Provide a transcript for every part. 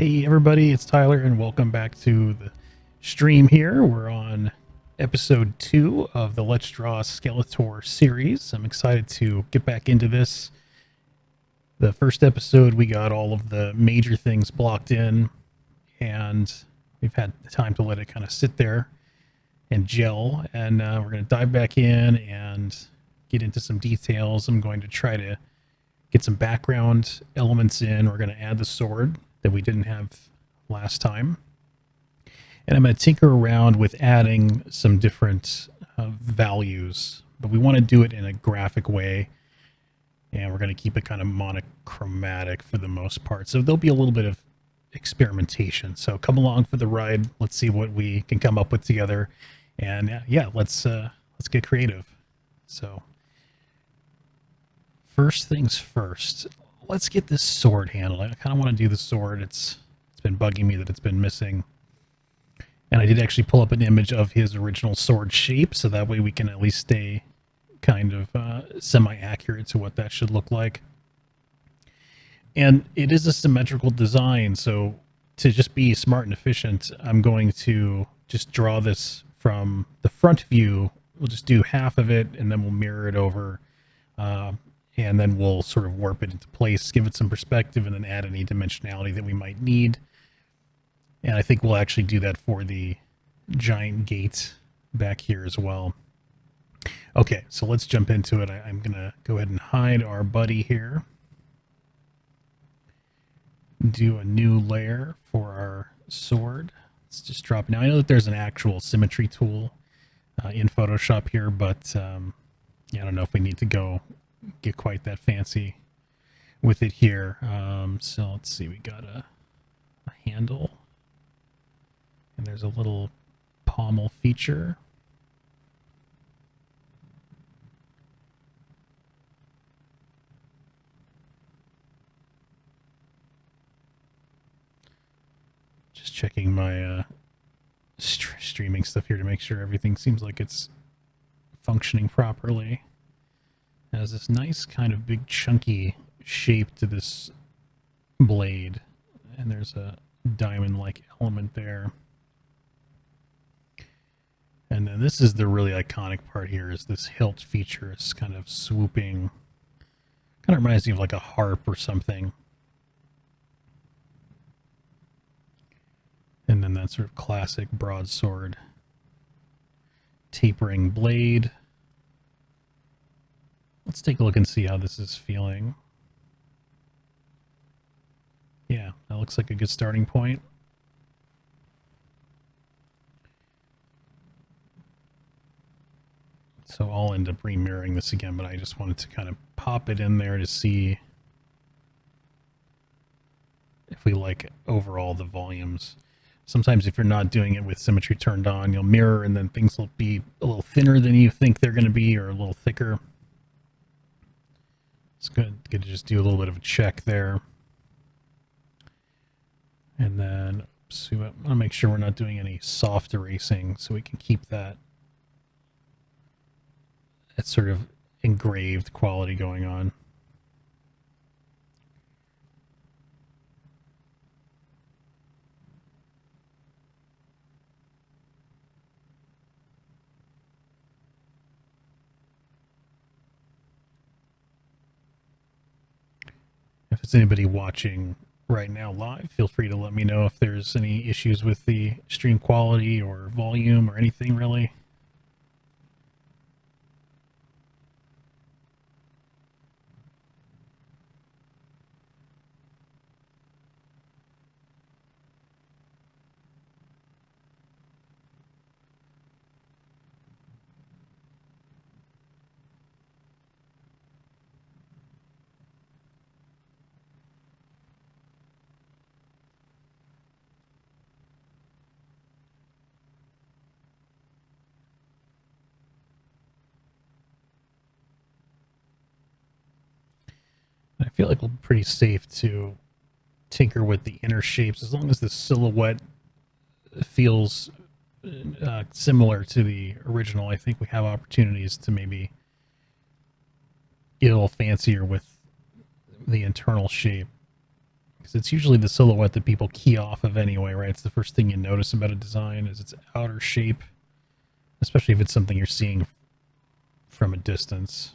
Hey everybody, it's Tyler and welcome back to the stream here. We're on episode 2 of the Let's Draw Skeletor series. I'm excited to get back into this. The first episode we got all of the major things blocked in and we've had time to let it kind of sit there and gel, and we're going to dive back in and get into some details. I'm going to try to get some background elements in. We're going to add the sword that we didn't have last time. And I'm going to tinker around with adding some different values, but we want to do it in a graphic way. And we're going to keep it kind of monochromatic for the most part. So there'll be a little bit of experimentation. So come along for the ride. Let's see what we can come up with together. And yeah, let's get creative. So first things first, let's get this sword handled. I kind of want to do the sword. It's been bugging me that it's been missing. And I did actually pull up an image of his original sword shape, so that way we can at least stay kind of semi-accurate to what that should look like. And it is a symmetrical design, so to just be smart and efficient, I'm going to just draw this from the front view. We'll just do half of it, and then we'll mirror it over. And then we'll sort of warp it into place, give it some perspective, and then add any dimensionality that we might need. And I think we'll actually do that for the giant gate back here as well. Okay, so let's jump into it. I'm going to go ahead and hide our buddy here. Do a new layer for our sword. Let's just drop it. Now, I know that there's an actual symmetry tool in Photoshop here, but yeah, I don't know if we need to get quite that fancy with it here. So let's see, we got a handle, and there's a little pommel feature. Just checking my streaming stuff here to make sure everything seems like it's functioning properly. It has this nice kind of big chunky shape to this blade, and there's a diamond-like element there. And then this is the really iconic part here, is this hilt feature. It's kind of swooping, kind of reminds me of like a harp or something. And then that sort of classic broadsword tapering blade. Let's take a look and see how this is feeling. Yeah, that looks like a good starting point. So I'll end up remirroring this again, but I just wanted to kind of pop it in there to see if we like overall the volumes. Sometimes if you're not doing it with symmetry turned on, you'll mirror and then things will be a little thinner than you think they're going to be, or a little thicker. It's good to just do a little bit of a check there. And then, oops, we want to make sure we're not doing any soft erasing, so we can keep that sort of engraved quality going on. If it's anybody watching right now live, feel free to let me know if there's any issues with the stream quality or volume or anything really. I feel like we're pretty safe to tinker with the inner shapes as long as the silhouette feels similar to the original. I think we have opportunities to maybe get a little fancier with the internal shape. Because it's usually the silhouette that people key off of anyway, right? It's the first thing you notice about a design is its outer shape, especially if it's something you're seeing from a distance.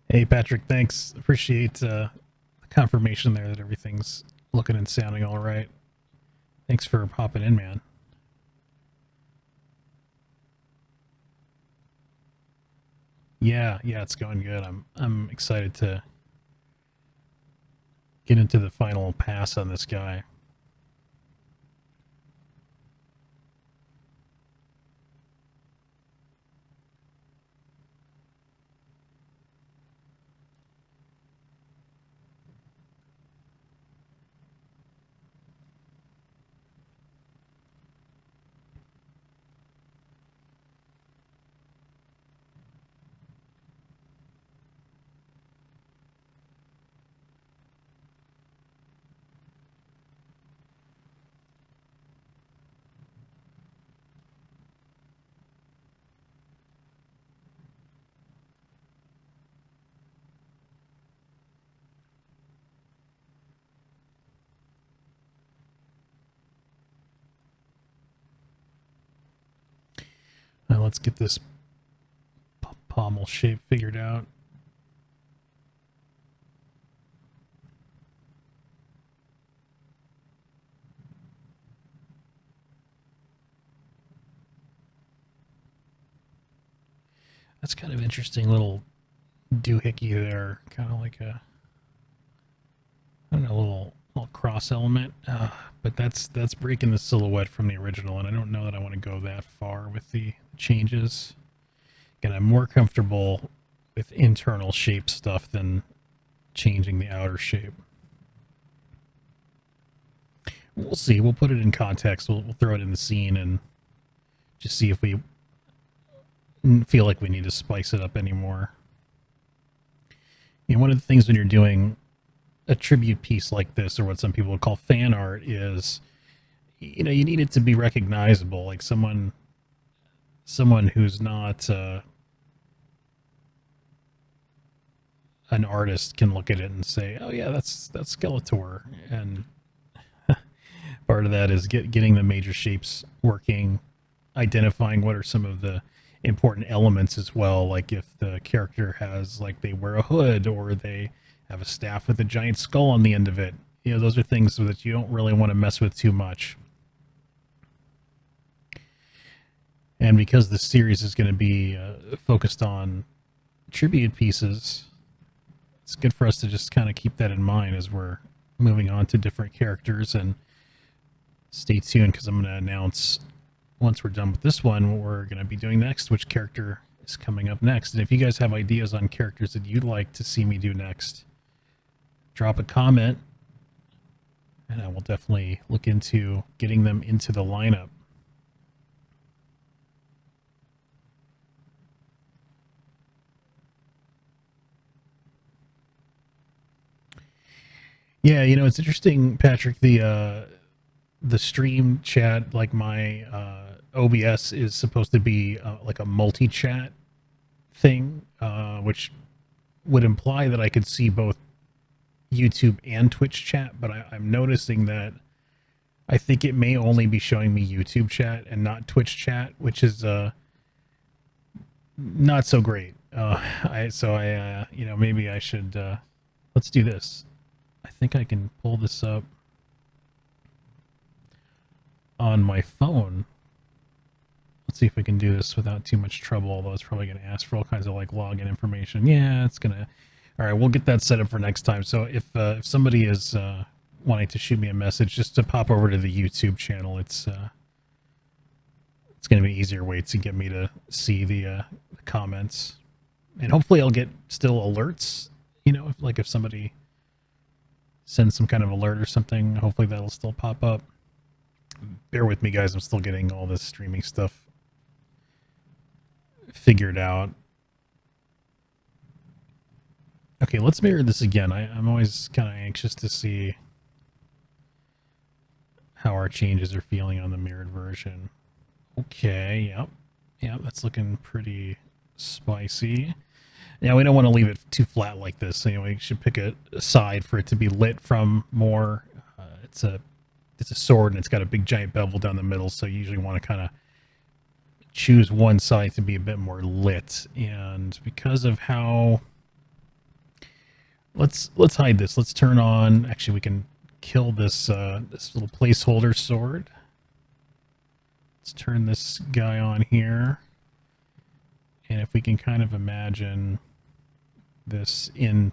Hey, Patrick, thanks. Appreciate the confirmation there that everything's looking and sounding all right. Thanks for popping in, man. Yeah, it's going good. I'm excited to get into the final pass on this guy. Now let's get this pommel shape figured out. That's kind of interesting little doohickey there, kind of like a, I don't know, little cross element. But that's breaking the silhouette from the original, and I don't know that I want to go that far with the changes. Again, I'm more comfortable with internal shape stuff than changing the outer shape. We'll see. We'll put it in context. We'll throw it in the scene and just see if we feel like we need to spice it up anymore. You know, one of the things when you're doing a tribute piece like this, or what some people would call fan art, is, you know, you need it to be recognizable. Like someone who's not an artist can look at it and say, "Oh yeah, that's Skeletor." And part of that is getting the major shapes working, identifying what are some of the important elements as well. Like if the character has, like, they wear a hood or they have a staff with a giant skull on the end of it. You know, those are things that you don't really want to mess with too much. And because the series is going to be focused on tribute pieces, it's good for us to just kind of keep that in mind as we're moving on to different characters. And stay tuned, because I'm going to announce, once we're done with this one, what we're going to be doing next, which character is coming up next. And if you guys have ideas on characters that you'd like to see me do next, drop a comment, and I will definitely look into getting them into the lineup. Yeah, you know, it's interesting, Patrick. The the stream chat, like my OBS is supposed to be like a multi-chat thing, which would imply that I could see both YouTube and Twitch chat, but I'm noticing that I think it may only be showing me YouTube chat and not Twitch chat, which is not so great. Maybe I should let's do this. I think I can pull this up on my phone. Let's see if we can do this without too much trouble, although it's probably going to ask for all kinds of like login information. Yeah, it's going to. All right, we'll get that set up for next time. So if somebody is wanting to shoot me a message, just to pop over to the YouTube channel, it's going to be an easier way to get me to see the comments. And hopefully I'll get still alerts, you know, if somebody sends some kind of alert or something, hopefully that'll still pop up. Bear with me, guys. I'm still getting all this streaming stuff figured out. Okay, let's mirror this again. I'm always kind of anxious to see how our changes are feeling on the mirrored version. Okay, yep, that's looking pretty spicy. Now we don't want to leave it too flat like this. So, we should pick a side for it to be lit from more. It's a sword and it's got a big giant bevel down the middle, so you usually want to kind of choose one side to be a bit more lit. And because of how, let's hide this. Let's turn on. Actually, we can kill this this little placeholder sword. Let's turn this guy on here. And if we can kind of imagine this in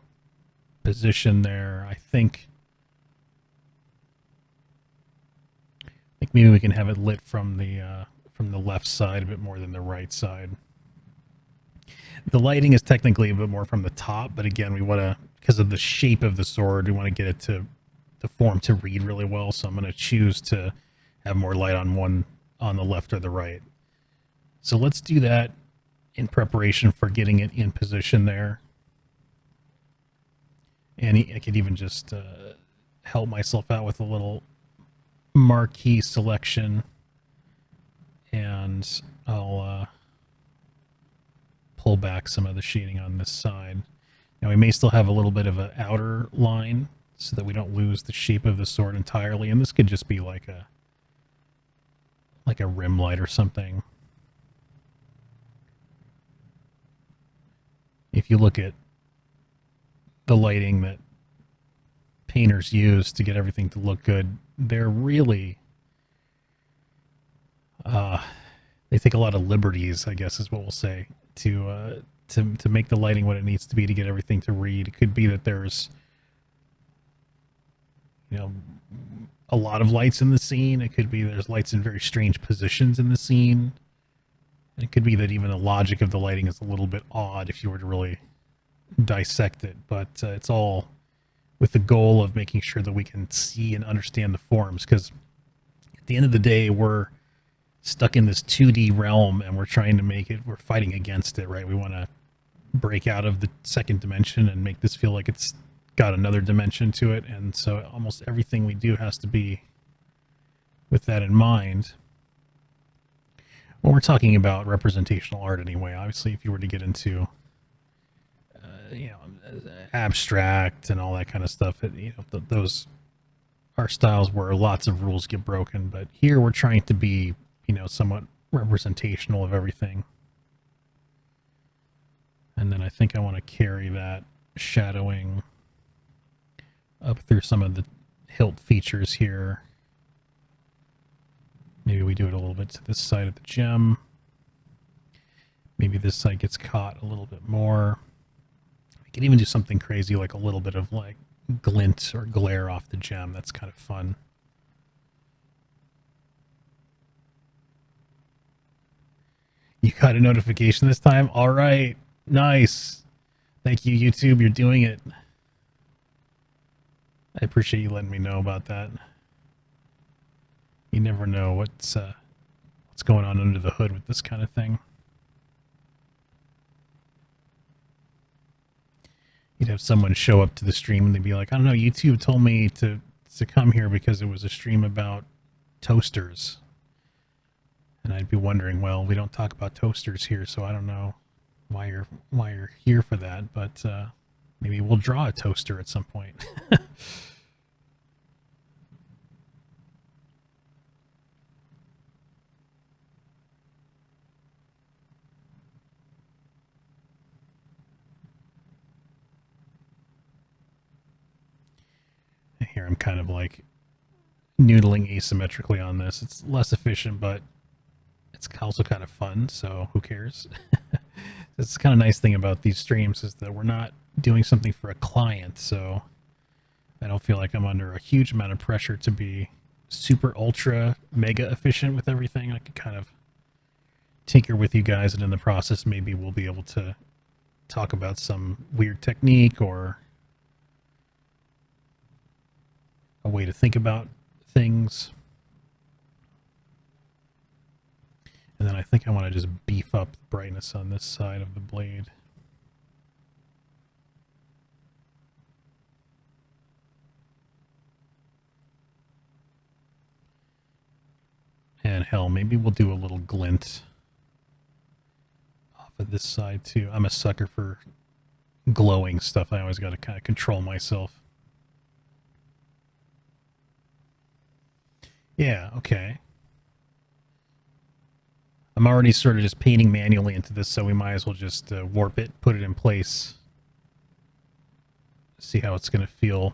position there, I think maybe we can have it lit from the left side a bit more than the right side. The lighting is technically a bit more from the top, but again, we want to, because of the shape of the sword, we want to get it to the form to read really well. So I'm going to choose to have more light on the left or the right. So let's do that in preparation for getting it in position there. And I could even just help myself out with a little marquee selection, and I'll pull back some of the shading on this side. Now we may still have a little bit of an outer line so that we don't lose the shape of the sword entirely, and this could just be like a rim light or something. If you look at the lighting that painters use to get everything to look good, they're really they take a lot of liberties, I guess is what we'll say, to make the lighting what it needs to be to get everything to read. It could be that there's, a lot of lights in the scene. It could be there's lights in very strange positions in the scene. And it could be that even the logic of the lighting is a little bit odd if you were to really dissect it. But it's all with the goal of making sure that we can see and understand the forms, because at the end of the day, we're stuck in this 2D realm and we're trying to we're fighting against it, right? We want to break out of the second dimension and make this feel like it's got another dimension to it. And so almost everything we do has to be with that in mind. When we're talking about representational art anyway, obviously if you were to get into abstract and all that kind of stuff, those are styles where lots of rules get broken. But here we're trying to be, somewhat representational of everything. And then I think I want to carry that shadowing up through some of the hilt features here. Maybe we do it a little bit to this side of the gem. Maybe this side gets caught a little bit more. We could even do something crazy like a little bit of like glint or glare off the gem. That's kind of fun. You got a notification this time? All right. Nice. Thank you, YouTube. You're doing it. I appreciate you letting me know about that. You never know what's going on under the hood with this kind of thing. You'd have someone show up to the stream and they'd be like, I don't know, YouTube told me to come here because it was a stream about toasters. And I'd be wondering, well, we don't talk about toasters here, so I don't know why you're here for that, but maybe we'll draw a toaster at some point. Here I'm kind of like noodling asymmetrically on this. It's less efficient, but it's also kind of fun, so who cares? That's the kind of nice thing about these streams is that we're not doing something for a client, so I don't feel like I'm under a huge amount of pressure to be super ultra mega efficient with everything. I can kind of tinker with you guys, and in the process maybe we'll be able to talk about some weird technique or a way to think about things. And then I think I want to just beef up the brightness on this side of the blade. And hell, maybe we'll do a little glint off of this side too. I'm a sucker for glowing stuff. I always got to kind of control myself. Yeah, okay. I'm already sort of just painting manually into this, so we might as well just warp it, put it in place, see how it's going to feel.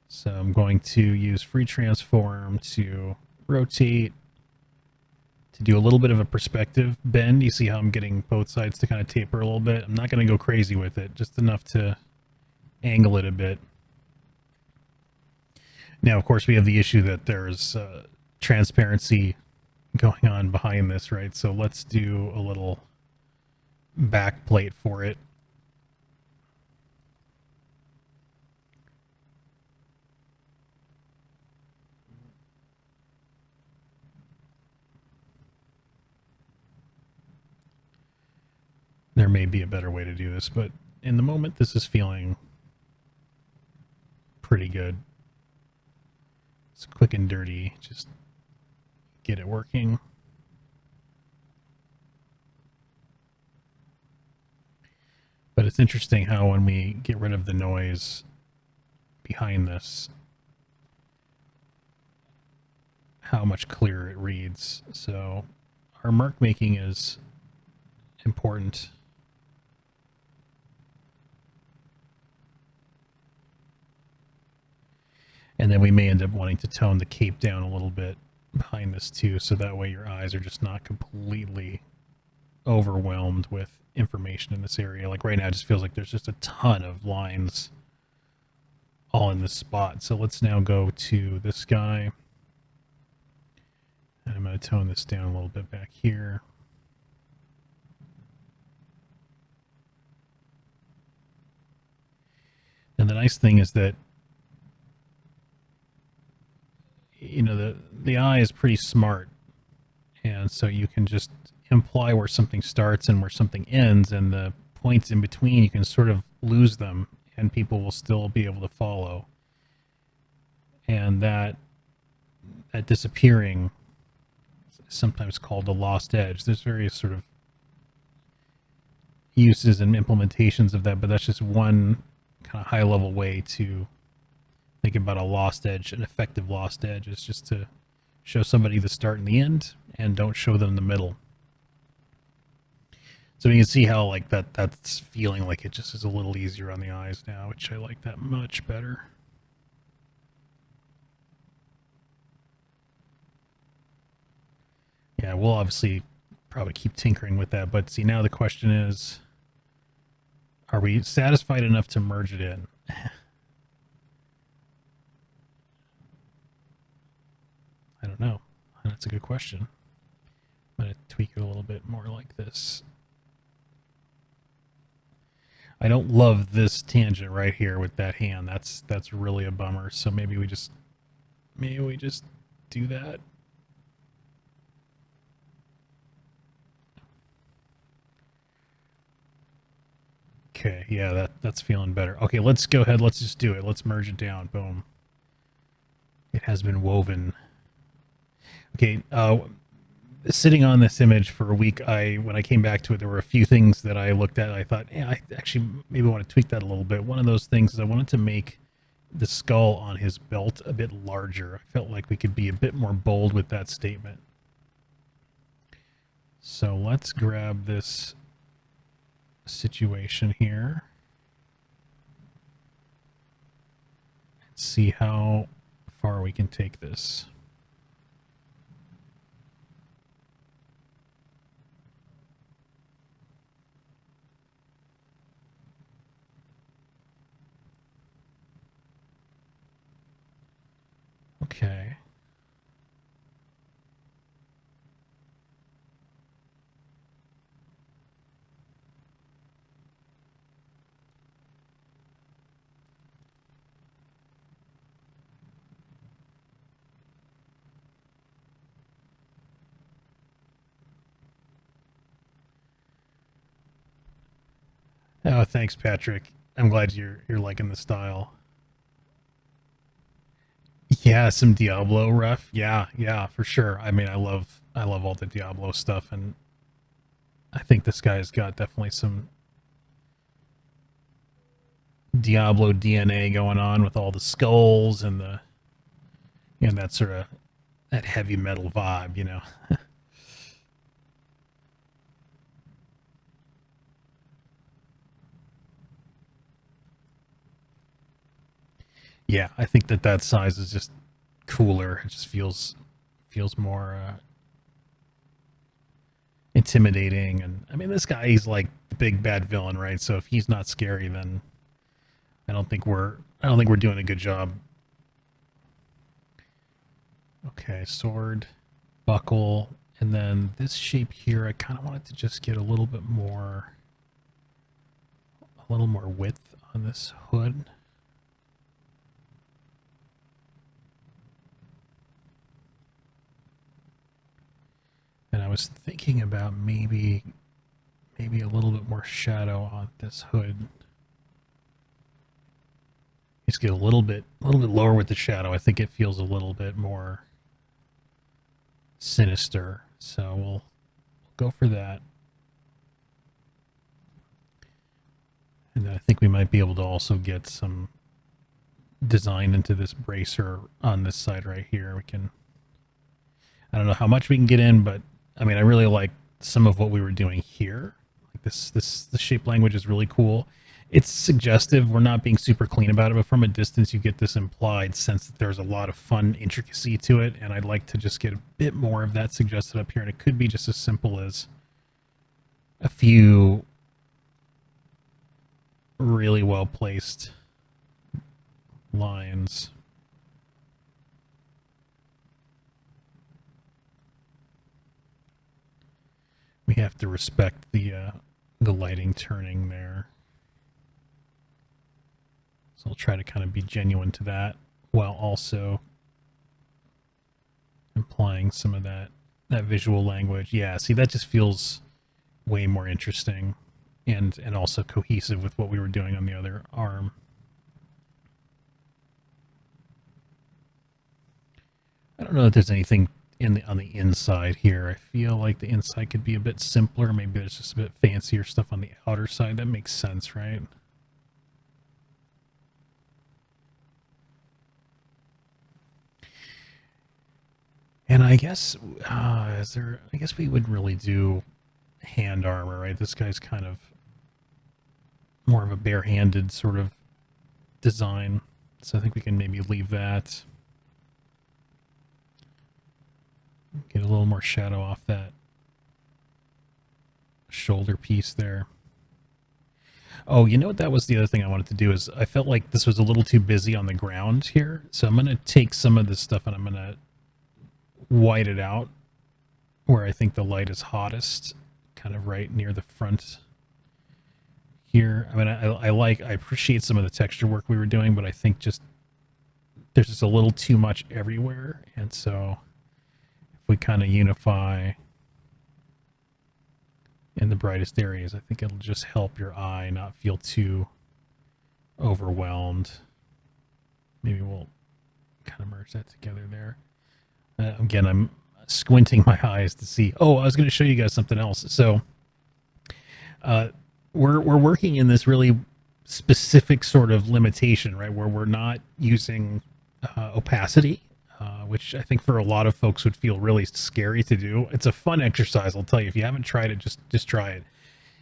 So I'm going to use free transform to rotate, to do a little bit of a perspective bend. You see how I'm getting both sides to kind of taper a little bit. I'm not going to go crazy with it, just enough to angle it a bit. Now, of course, we have the issue that there's transparency going on behind this, right? So let's do a little back plate for it. There may be a better way to do this, but in the moment, this is feeling pretty good. It's quick and dirty. Just get it working. But it's interesting how when we get rid of the noise behind this, how much clearer it reads. So our mark making is important. And then we may end up wanting to tone the cape down a little bit behind this too, so that way your eyes are just not completely overwhelmed with information in this area. Like right now, it just feels like there's just a ton of lines all in this spot. So let's now go to this guy. And I'm going to tone this down a little bit back here. And the nice thing is that, you know, the eye is pretty smart. And so you can just imply where something starts and where something ends, and the points in between, you can sort of lose them and people will still be able to follow. And that disappearing is sometimes called a lost edge. There's various sort of uses and implementations of that, but that's just one kind of high level way to think about a lost edge. An effective lost edge is just to show somebody the start and the end, and don't show them the middle. So you can see how like that's feeling like it just is a little easier on the eyes now, which I like that much better. Yeah, we'll obviously probably keep tinkering with that, but see, now the question is, are we satisfied enough to merge it in? I don't know. That's a good question. I'm going to tweak it a little bit more like this. I don't love this tangent right here with that hand. That's really a bummer. So maybe we just do that. Okay, yeah, that's feeling better. Okay, let's go ahead. Let's just do it. Let's merge it down. Boom. It has been woven. Okay, sitting on this image for a week, when I came back to it, there were a few things that I looked at. I thought, yeah, I actually maybe want to tweak that a little bit. One of those things is I wanted to make the skull on his belt a bit larger. I felt like we could be a bit more bold with that statement. So let's grab this situation here. See how far we can take this. Okay. Oh, thanks, Patrick. I'm glad you're liking the style. Yeah, some Diablo ref. Yeah, yeah, for sure. I mean, I love all the Diablo stuff, and I think this guy's got definitely some Diablo DNA going on with all the skulls and the that sort of that heavy metal vibe, you know. Yeah, I think that size is just cooler. It just feels more intimidating. And I mean, this guy, he's like the big bad villain, right? So if he's not scary, then I don't think we're doing a good job. Okay, sword, buckle, and then this shape here, I kind of wanted to just get a little more width on this hood. And I was thinking about maybe a little bit more shadow on this hood. Just get a little bit lower with the shadow. I think it feels a little bit more sinister. So we'll go for that. And then I think we might be able to also get some design into this bracer on this side right here. We can, I don't know how much we can get in, but I mean, I really like some of what we were doing here. Like the shape language is really cool. It's suggestive. We're not being super clean about it, but from a distance, you get this implied sense that there's a lot of fun intricacy to it, and I'd like to just get a bit more of that suggested up here, and it could be just as simple as a few really well-placed lines. We have to respect the lighting turning there. So I'll try to kind of be genuine to that while also implying some of that visual language. Yeah, see, that just feels way more interesting and also cohesive with what we were doing on the other arm. I don't know if there's anything on the inside here. I feel like the inside could be a bit simpler. Maybe there's just a bit fancier stuff on the outer side. That makes sense, right? And I guess I guess we would really do hand armor, right? This guy's kind of more of a bare-handed sort of design. So I think we can maybe leave that. Get a little more shadow off that shoulder piece there. Oh, you know what? That was the other thing I wanted to do is I felt like this was a little too busy on the ground here. So I'm going to take some of this stuff and I'm going to white it out where I think the light is hottest, kind of right near the front here. I mean, I appreciate some of the texture work we were doing, but I think there's just a little too much everywhere. And so if we kind of unify in the brightest areas, I think it'll just help your eye not feel too overwhelmed. Maybe we'll kind of merge that together there. Again, I'm squinting my eyes to see. Oh, I was going to show you guys something else. So uh, we're working in this really specific sort of limitation, right? Where we're not using opacity, which I think for a lot of folks would feel really scary to do. It's a fun exercise, I'll tell you. If you haven't tried it, just try it.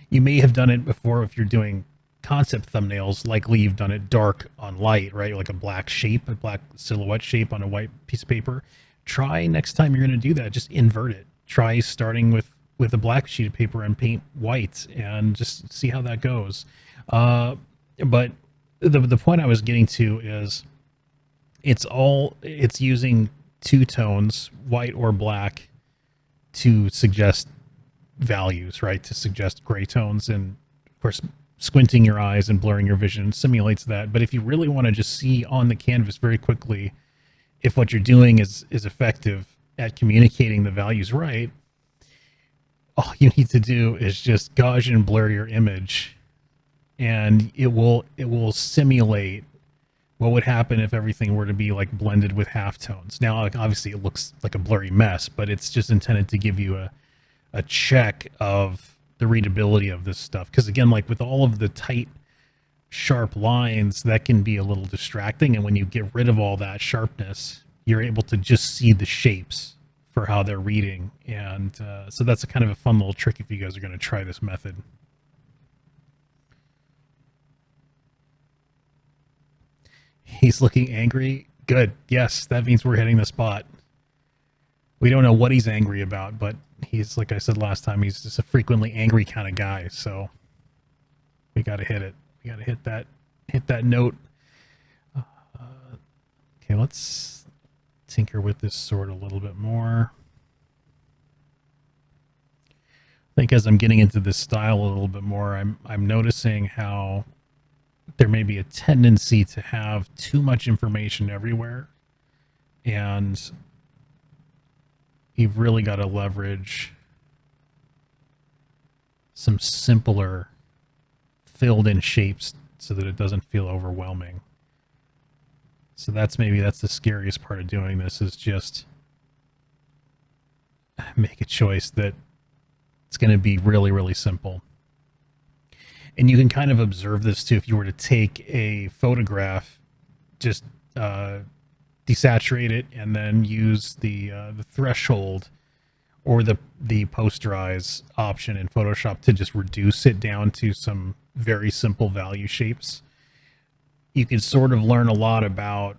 You may have done it before if you're doing concept thumbnails. Likely you've done it dark on light, right? Like a black shape, a black silhouette shape on a white piece of paper. Try next time you're going to do that, just invert it. Try starting with a black sheet of paper and paint white and just see how that goes. But the point I was getting to is it's using two tones, white or black, to suggest values, right? To suggest gray tones. And of course, squinting your eyes and blurring your vision simulates that. But if you really want to just see on the canvas very quickly if what you're doing is effective at communicating the values right, all you need to do is just Gaussian blur your image, and it will simulate what would happen if everything were to be like blended with halftones. Now, like, obviously it looks like a blurry mess, but it's just intended to give you a check of the readability of this stuff. Because again, like with all of the tight, sharp lines, that can be a little distracting. And when you get rid of all that sharpness, you're able to just see the shapes for how they're reading. And so that's a kind of a fun little trick if you guys are going to try this method. He's looking angry. Good. Yes, that means we're hitting the spot. We don't know what he's angry about, but he's, like I said last time, he's just a frequently angry kind of guy. So we got to hit it. We got to hit that note. Okay, let's tinker with this sword a little bit more. I think as I'm getting into this style a little bit more, I'm noticing how there may be a tendency to have too much information everywhere, and you've really got to leverage some simpler filled in shapes so that it doesn't feel overwhelming. So that's the scariest part of doing this, is just make a choice that it's going to be really, really simple. And you can kind of observe this too. If you were to take a photograph, just desaturate it, and then use the threshold or the posterize option in Photoshop to just reduce it down to some very simple value shapes, you can sort of learn a lot about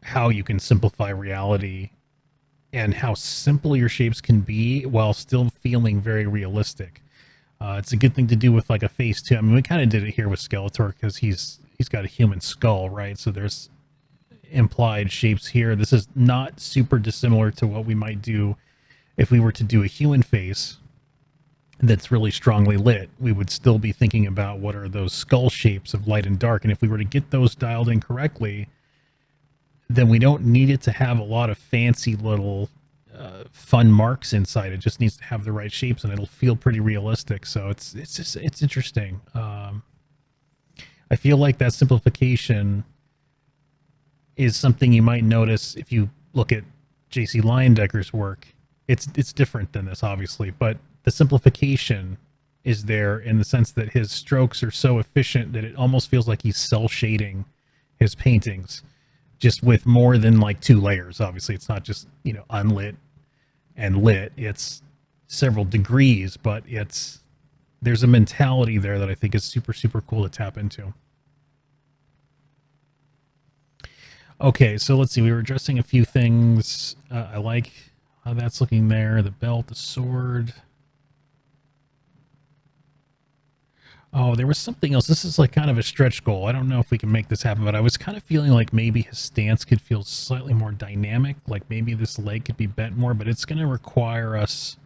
how you can simplify reality and how simple your shapes can be while still feeling very realistic. It's a good thing to do with like a face too. I mean, we kind of did it here with Skeletor because he's got a human skull, right? So there's implied shapes here. This is not super dissimilar to what we might do if we were to do a human face that's really strongly lit. We would still be thinking about what are those skull shapes of light and dark. And if we were to get those dialed in correctly, then we don't need it to have a lot of fancy little fun marks inside. It just needs to have the right shapes, and it'll feel pretty realistic. So it's interesting. I feel like that simplification is something you might notice if you look at JC Leyendeckers' work. It's different than this, obviously, but the simplification is there in the sense that his strokes are so efficient that it almost feels like he's cell shading his paintings, just with more than like two layers. Obviously, it's not just, unlit and lit. It's several degrees, but there's a mentality there that I think is super, super cool to tap into. Okay, so let's see. We were addressing a few things. I like how that's looking there. The belt, the sword. Oh, there was something else. This is like kind of a stretch goal. I don't know if we can make this happen, but I was kind of feeling like maybe his stance could feel slightly more dynamic. Like maybe this leg could be bent more, but it's going to require us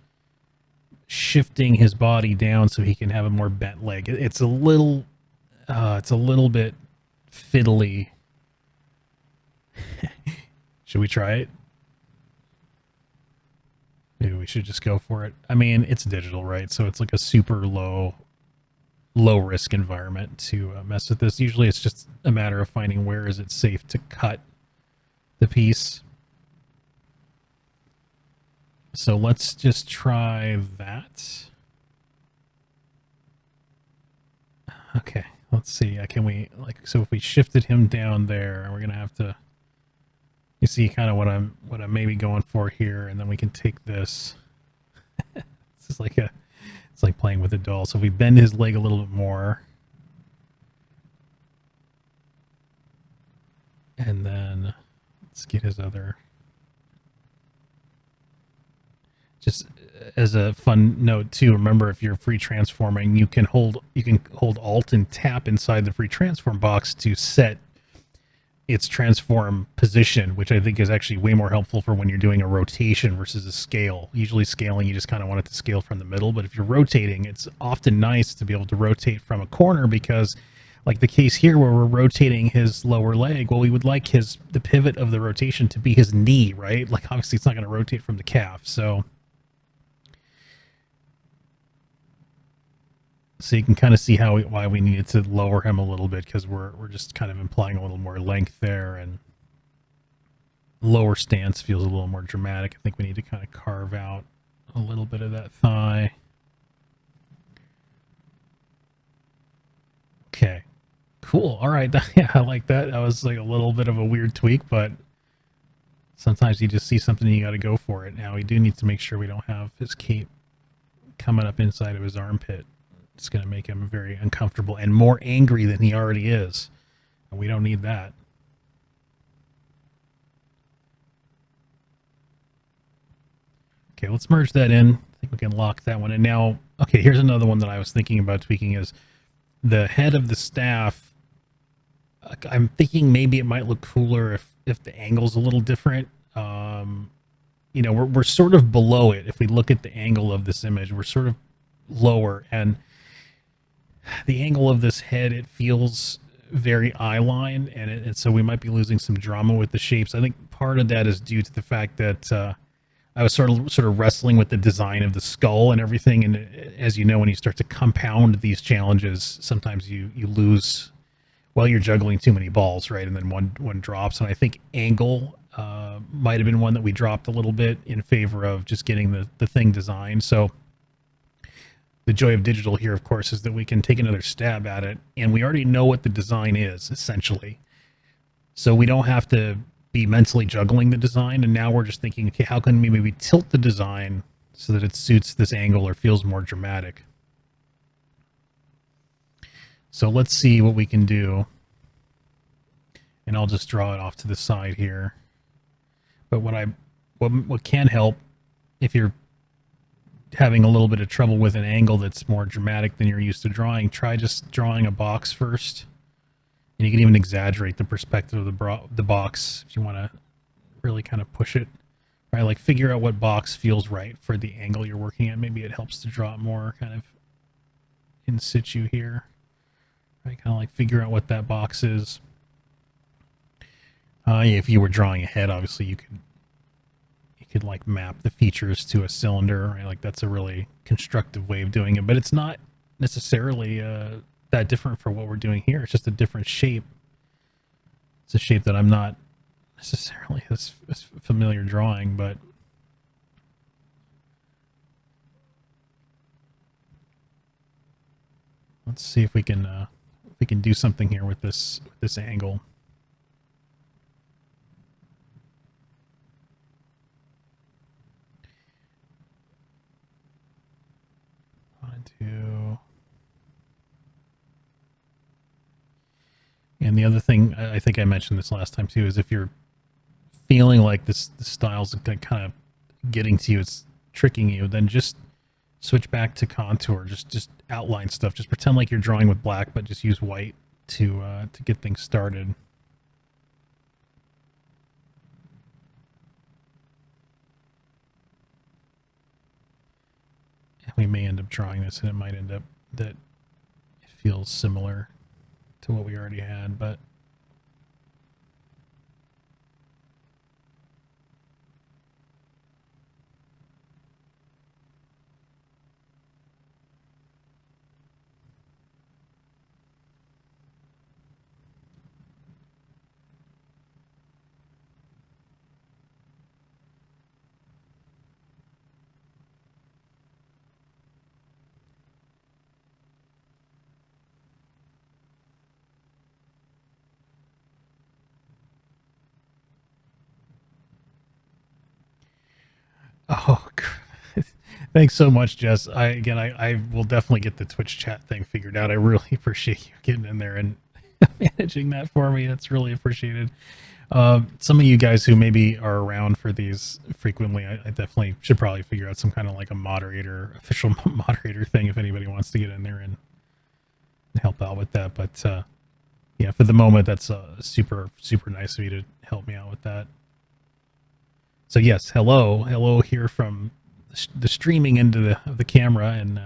shifting his body down so he can have a more bent leg. It's a little bit fiddly. Should we try it? Maybe we should just go for it. I mean, it's digital, right? So it's like a super low risk environment to mess with this. Usually it's just a matter of finding where is it safe to cut the piece. So let's just try that. Okay, let's see. Can we, like, so if we shifted him down there, we're gonna have to, you see kind of what I'm maybe going for here, and then we can take this. This is like it's like playing with a doll. So if we bend his leg a little bit more, and then let's get his other. Just as a fun note too, remember if you're free transforming, you can hold Alt and tap inside the free transform box to set its transform position, which I think is actually way more helpful for when you're doing a rotation versus a scale. Usually scaling, you just kind of want it to scale from the middle, but if you're rotating, it's often nice to be able to rotate from a corner, because like the case here where we're rotating his lower leg, well, we would like the pivot of the rotation to be his knee, right? Like obviously it's not going to rotate from the calf. So you can kind of see why we needed to lower him a little bit, because we're just kind of implying a little more length there, and lower stance feels a little more dramatic. I think we need to kind of carve out a little bit of that thigh. Okay, cool. All right, yeah, I like that. That was like a little bit of a weird tweak, but sometimes you just see something and you got to go for it. Now we do need to make sure we don't have his cape coming up inside of his armpit. It's going to make him very uncomfortable and more angry than he already is. And we don't need that. Okay, let's merge that in. I think we can lock that one. And now, okay, here's another one that I was thinking about tweaking is the head of the staff. I'm thinking maybe it might look cooler if the angle's a little different. You know, we're sort of below it. If we look at the angle of this image, we're sort of lower, and the angle of this head, it feels very eye-line, and so we might be losing some drama with the shapes. I think part of that is due to the fact that I was sort of wrestling with the design of the skull and everything, and as you know, when you start to compound these challenges, sometimes you lose while you're juggling too many balls, right? And then one drops, and I think angle might have been one that we dropped a little bit in favor of just getting the thing designed. So the joy of digital here, of course, is that we can take another stab at it, and we already know what the design is, essentially. So we don't have to be mentally juggling the design, and now we're just thinking, okay, how can we maybe tilt the design so that it suits this angle or feels more dramatic? So let's see what we can do. And I'll just draw it off to the side here. But what can help, if you're having a little bit of trouble with an angle that's more dramatic than you're used to drawing, try just drawing a box first. And you can even exaggerate the perspective of the box if you want to really kind of push it. Right, like figure out what box feels right for the angle you're working at. Maybe it helps to draw it more kind of in situ here. Right, kind of like figure out what that box is. If you were drawing a head, obviously you could like map the features to a cylinder, right? Like that's a really constructive way of doing it, but it's not necessarily that different for what we're doing here. It's just a different shape. It's a shape that I'm not necessarily as familiar drawing, but let's see if we can do something here with this angle. And the other thing, I think I mentioned this last time too, is if you're feeling like the style's kind of getting to you, it's tricking you, then just switch back to contour. Just outline stuff. Just pretend like you're drawing with black, but just use white to get things started. We may end up drawing this, and it might end up that it feels similar to what we already had, but Oh, thanks so much, Jess. I will definitely get the Twitch chat thing figured out. I really appreciate you getting in there and managing that for me. That's really appreciated. Some of you guys who maybe are around for these frequently, I definitely should probably figure out some kind of like a moderator, official moderator thing if anybody wants to get in there and help out with that. But yeah, for the moment, that's super nice of you to help me out with that. So yes, hello here from the streaming end of the camera, and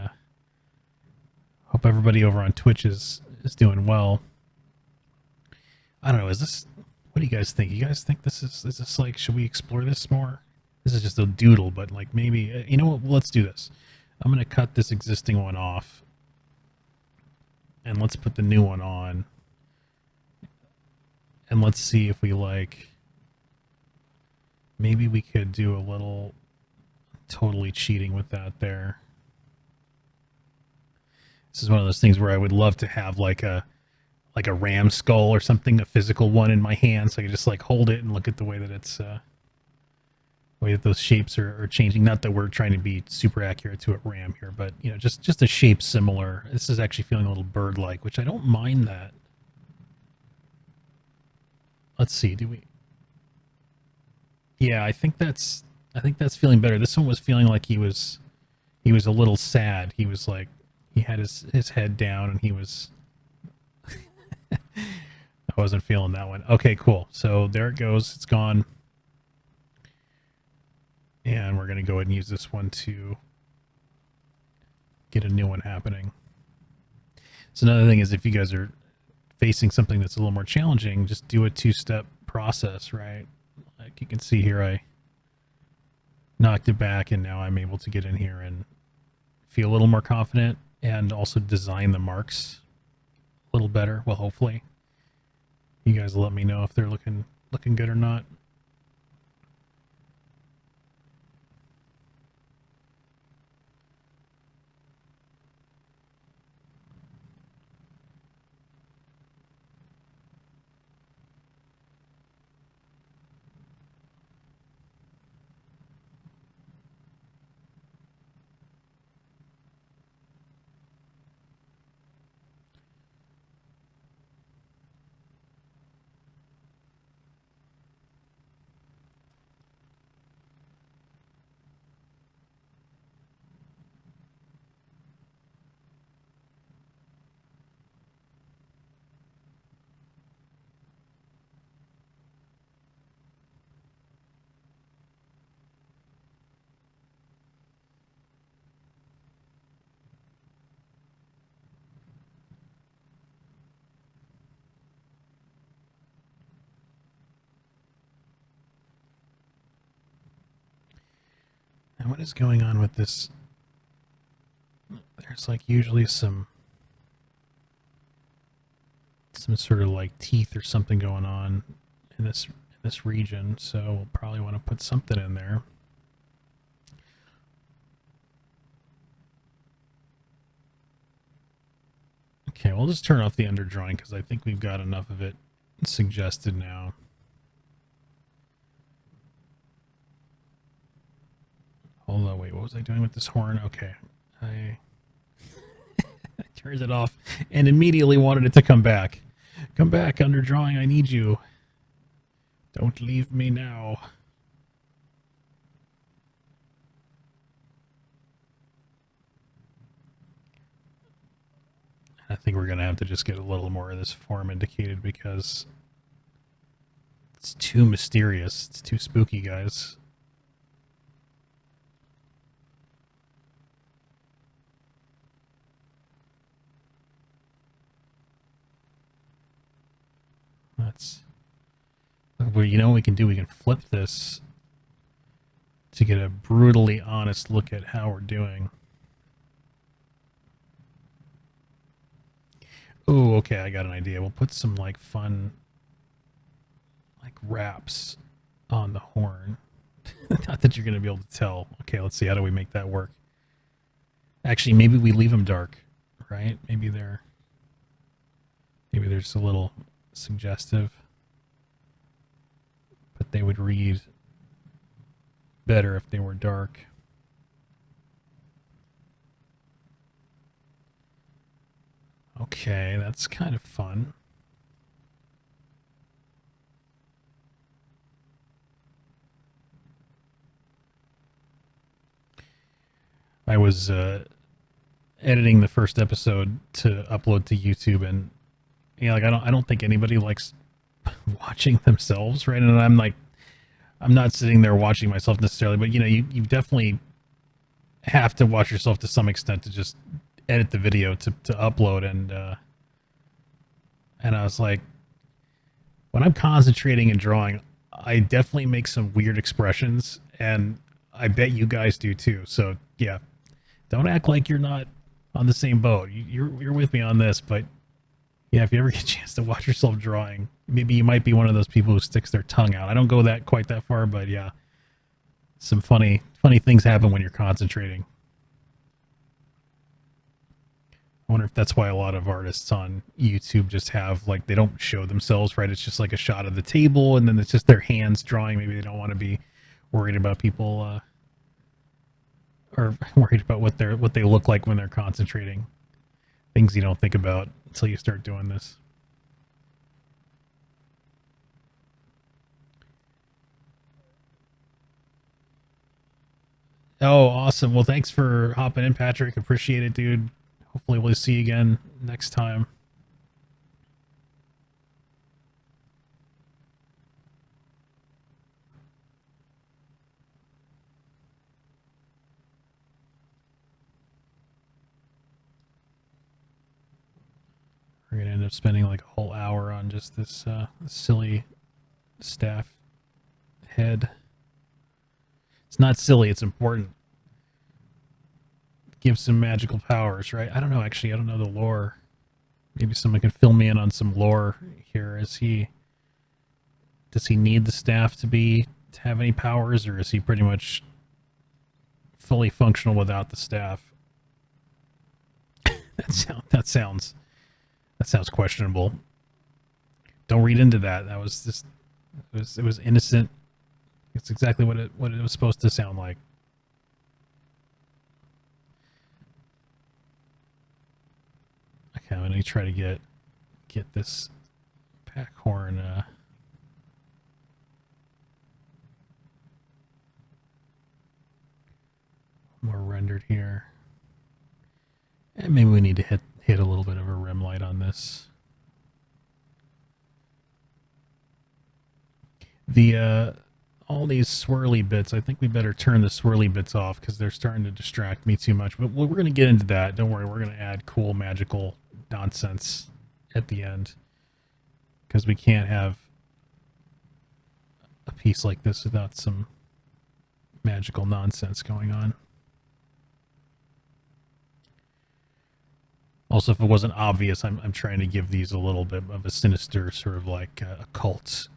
hope everybody over on Twitch is doing well. I don't know. Is this? What do you guys think? You guys think this is this like? Should we explore this more? This is just a doodle, but like maybe you know what? Let's do this. I'm gonna cut this existing one off, and let's put the new one on, and let's see if we like. Maybe we could do a little totally cheating with that there. This is one of those things where I would love to have like a ram skull or something, a physical one in my hand, so I can just like hold it and look at the way that it's the way that those shapes are changing. Not that we're trying to be super accurate to a ram here, but you know, just a shape similar. This is actually feeling a little bird-like, which I don't mind that. Let's see, do we? Yeah, I think that's feeling better. This one was feeling like he was a little sad. He was like he had his head down and he was I wasn't feeling that one. Okay, cool. So there it goes. It's gone. And we're going to go ahead and use this one to get a new one happening. So another thing is if you guys are facing something that's a little more challenging, just do a two-step process, right? Like you can see here, I knocked it back and now I'm able to get in here and feel a little more confident and also design the marks a little better. Well, hopefully. You guys let me know if they're looking good or not. And what is going on with this? There's like usually some sort of like teeth or something going on in this region, so we'll probably want to put something in there. Okay, we'll just turn off the underdrawing because I think we've got enough of it suggested now. Hold on, wait, what was I doing with this horn? Okay, I turned it off and immediately wanted it to come back. Come back, underdrawing, I need you. Don't leave me now. I think we're going to have to just get a little more of this form indicated because it's too mysterious. It's too spooky, guys. That's... Well, you know what we can do? We can flip this to get a brutally honest look at how we're doing. Oh, okay, I got an idea. We'll put some like fun like wraps on the horn. Not that you're going to be able to tell. Okay, let's see. How do we make that work? Actually, maybe we leave them dark, right? Maybe they're just a little suggestive. But they would read better if they were dark. Okay, that's kind of fun. I was editing the first episode to upload to YouTube, and like I don't think anybody likes watching themselves, right? And I'm like, I'm not sitting there watching myself necessarily, but you definitely have to watch yourself to some extent to just edit the video to upload. And I was like, when I'm concentrating and drawing, I definitely make some weird expressions, and I bet you guys do too. So yeah, don't act like you're not on the same boat. You're with me on this, but yeah, if you ever get a chance to watch yourself drawing, maybe you might be one of those people who sticks their tongue out. I don't go quite that far, but yeah, some funny things happen when you're concentrating. I wonder if that's why a lot of artists on YouTube just have, like, they don't show themselves, right? It's just like a shot of the table, and then it's just their hands drawing. Maybe they don't want to be worried about people or worried about what they look like when they're concentrating. Things you don't think about until you start doing this. Oh, awesome. Well, thanks for hopping in, Patrick. Appreciate it, dude. Hopefully we'll see you again next time. We're going to end up spending like a whole hour on just this silly staff head. It's not silly, it's important. Give some magical powers, right? I don't know, actually. I don't know the lore. Maybe someone can fill me in on some lore here. Does he need the staff to have any powers, or is he pretty much fully functional without the staff? That sounds questionable. Don't read into that. That was just it was innocent. It's exactly what it was supposed to sound like. Okay, I'm gonna try to get this pack horn more rendered here. And maybe we need to hit a little bit of a rim light on this. The all these swirly bits, I think we better turn the swirly bits off because they're starting to distract me too much. But we're going to get into that. Don't worry, we're going to add cool magical nonsense at the end, because we can't have a piece like this without some magical nonsense going on. Also, if it wasn't obvious, I'm trying to give these a little bit of a sinister sort of like occult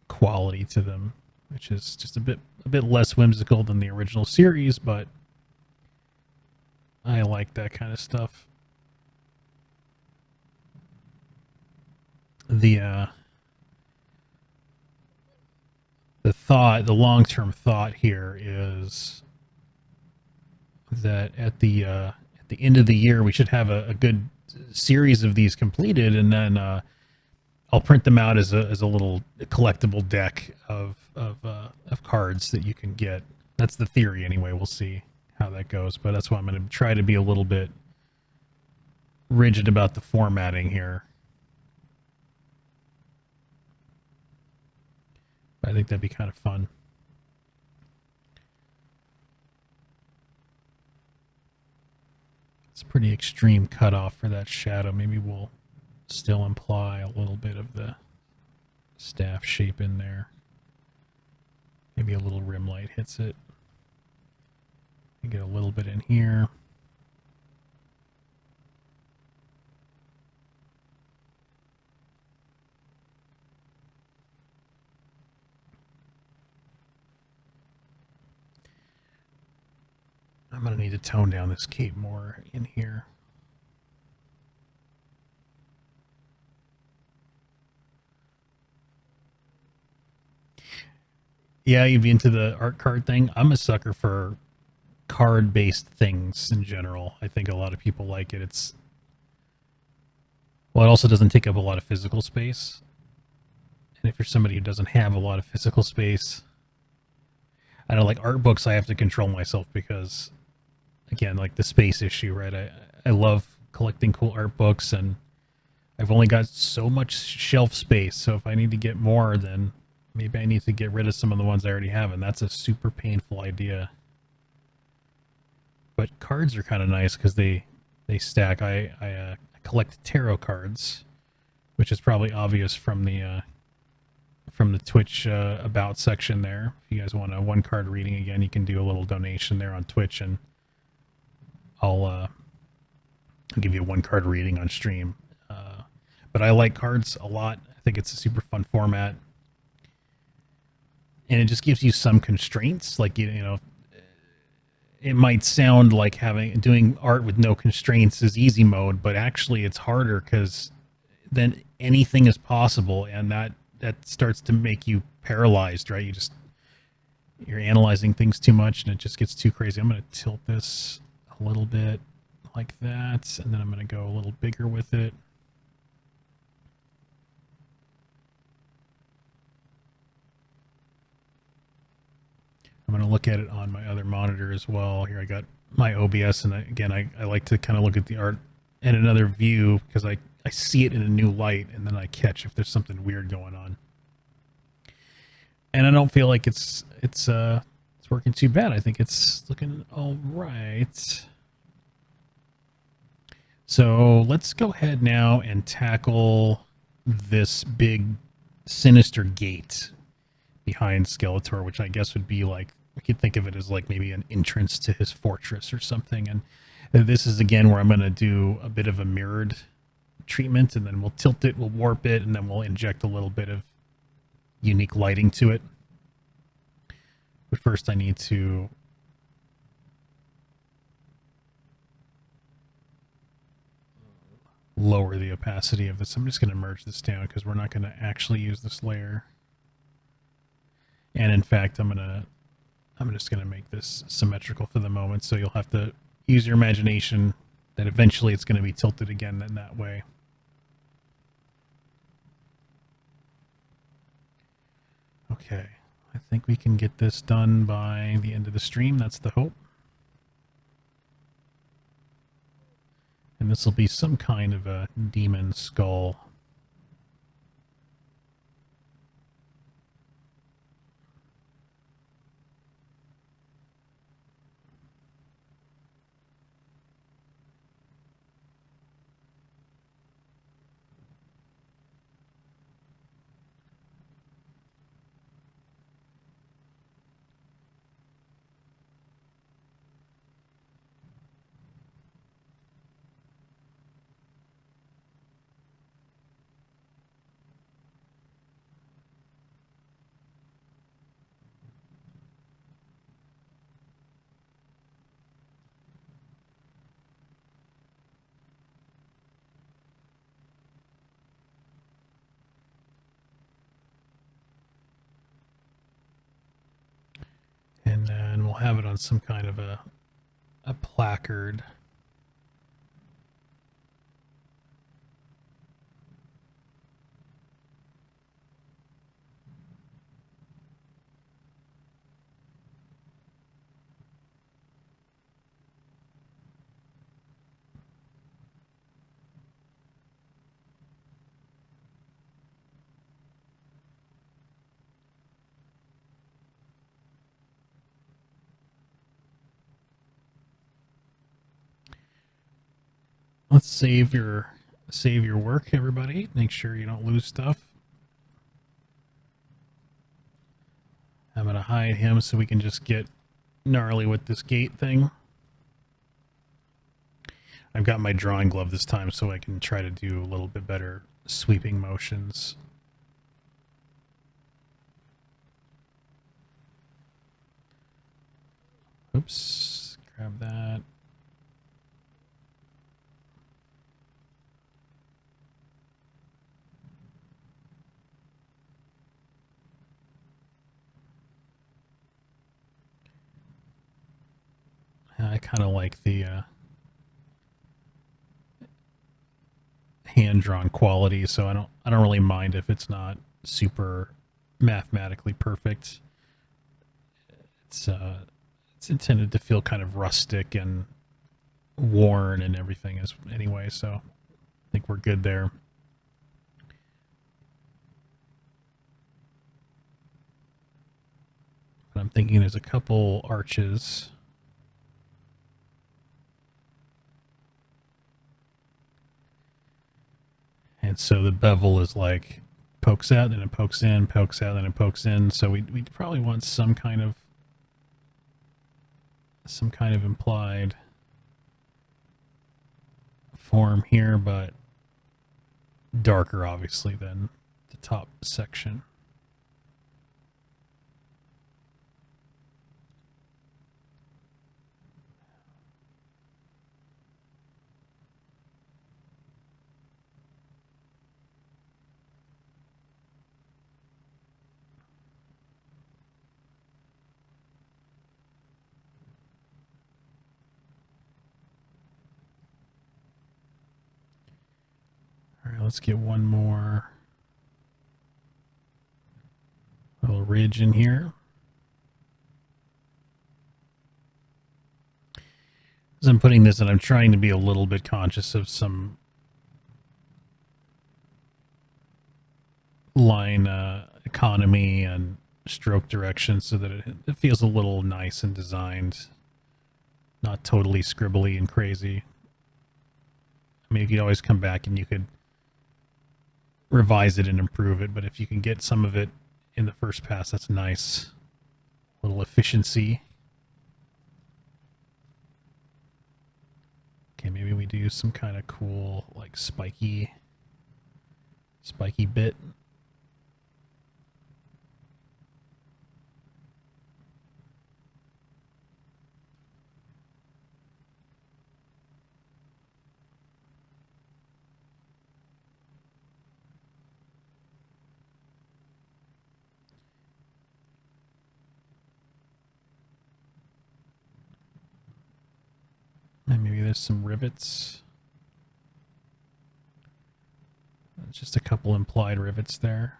quality to them, which is just a bit less whimsical than the original series, but I like that kind of stuff. The long-term thought here is that at the end of the year we should have a good series of these completed, and then I'll print them out as a little collectible deck of cards that you can get. That's the theory anyway. We'll see how that goes, but that's why I'm going to try to be a little bit rigid about the formatting here. I think that'd be kind of fun. It's a pretty extreme cutoff for that shadow. Maybe we'll still imply a little bit of the staff shape in there. Maybe a little rim light hits it. You get a little bit in here. I'm going to need to tone down this cape more in here. Yeah, you'd be into the art card thing. I'm a sucker for card based things in general. I think a lot of people like it. Well, it also doesn't take up a lot of physical space. And if you're somebody who doesn't have a lot of physical space, I don't know, like art books, I have to control myself because, again, like the space issue, right? I love collecting cool art books, and I've only got so much shelf space. So if I need to get more, then maybe I need to get rid of some of the ones I already have, and that's a super painful idea. But cards are kind of nice because they stack. I collect tarot cards, which is probably obvious from the Twitch about section there. If you guys want a one card reading, again, you can do a little donation there on Twitch, and I'll give you a one card reading on stream. But I like cards a lot. I think it's a super fun format, and it just gives you some constraints. Like you know, it might sound like doing art with no constraints is easy mode, but actually it's harder because then anything is possible, and that starts to make you paralyzed, right? You're analyzing things too much, and it just gets too crazy. I'm going to tilt this a little bit like that, and then I'm going to go a little bigger with it. I'm going to look at it on my other monitor as well. Here I got my OBS, and again, I like to kind of look at the art in another view because I see it in a new light, and then I catch if there's something weird going on. And I don't feel like it's working too bad. I think it's looking all right. So let's go ahead now and tackle this big sinister gate behind Skeletor, which I guess would be like, we could think of it as like maybe an entrance to his fortress or something. And this is again where I'm going to do a bit of a mirrored treatment, and then we'll tilt it, we'll warp it, and then we'll inject a little bit of unique lighting to it. But first I need to lower the opacity of this. I'm just going to merge this down because we're not going to actually use this layer. And in fact, I'm just going to make this symmetrical for the moment, so you'll have to use your imagination that eventually it's going to be tilted again in that way. Okay, I think we can get this done by the end of the stream. That's the hope. And this will be some kind of a demon skull. And then we'll have it on some kind of a placard. Let's save your work, everybody. Make sure you don't lose stuff. I'm gonna hide him so we can just get gnarly with this gate thing. I've got my drawing glove this time so I can try to do a little bit better sweeping motions. Oops, grab that. I kind of like the hand-drawn quality, so I don't really mind if it's not super mathematically perfect. It's intended to feel kind of rustic and worn and everything as anyway, so I think we're good there. But I'm thinking there's a couple arches. And so the bevel is like pokes out, then it pokes in, pokes out, then it pokes in. So we'd probably want some kind of implied form here, but darker obviously than the top section. All right, let's get one more little ridge in here. As I'm putting this in, I'm trying to be a little bit conscious of some line economy and stroke direction so that it feels a little nice and designed, not totally scribbly and crazy. I mean, you could always come back and you could revise it and improve it, but if you can get some of it in the first pass, that's nice. A little efficiency. Okay, maybe we do some kind of cool, like spiky bit. And maybe there's some rivets. Just a couple implied rivets there.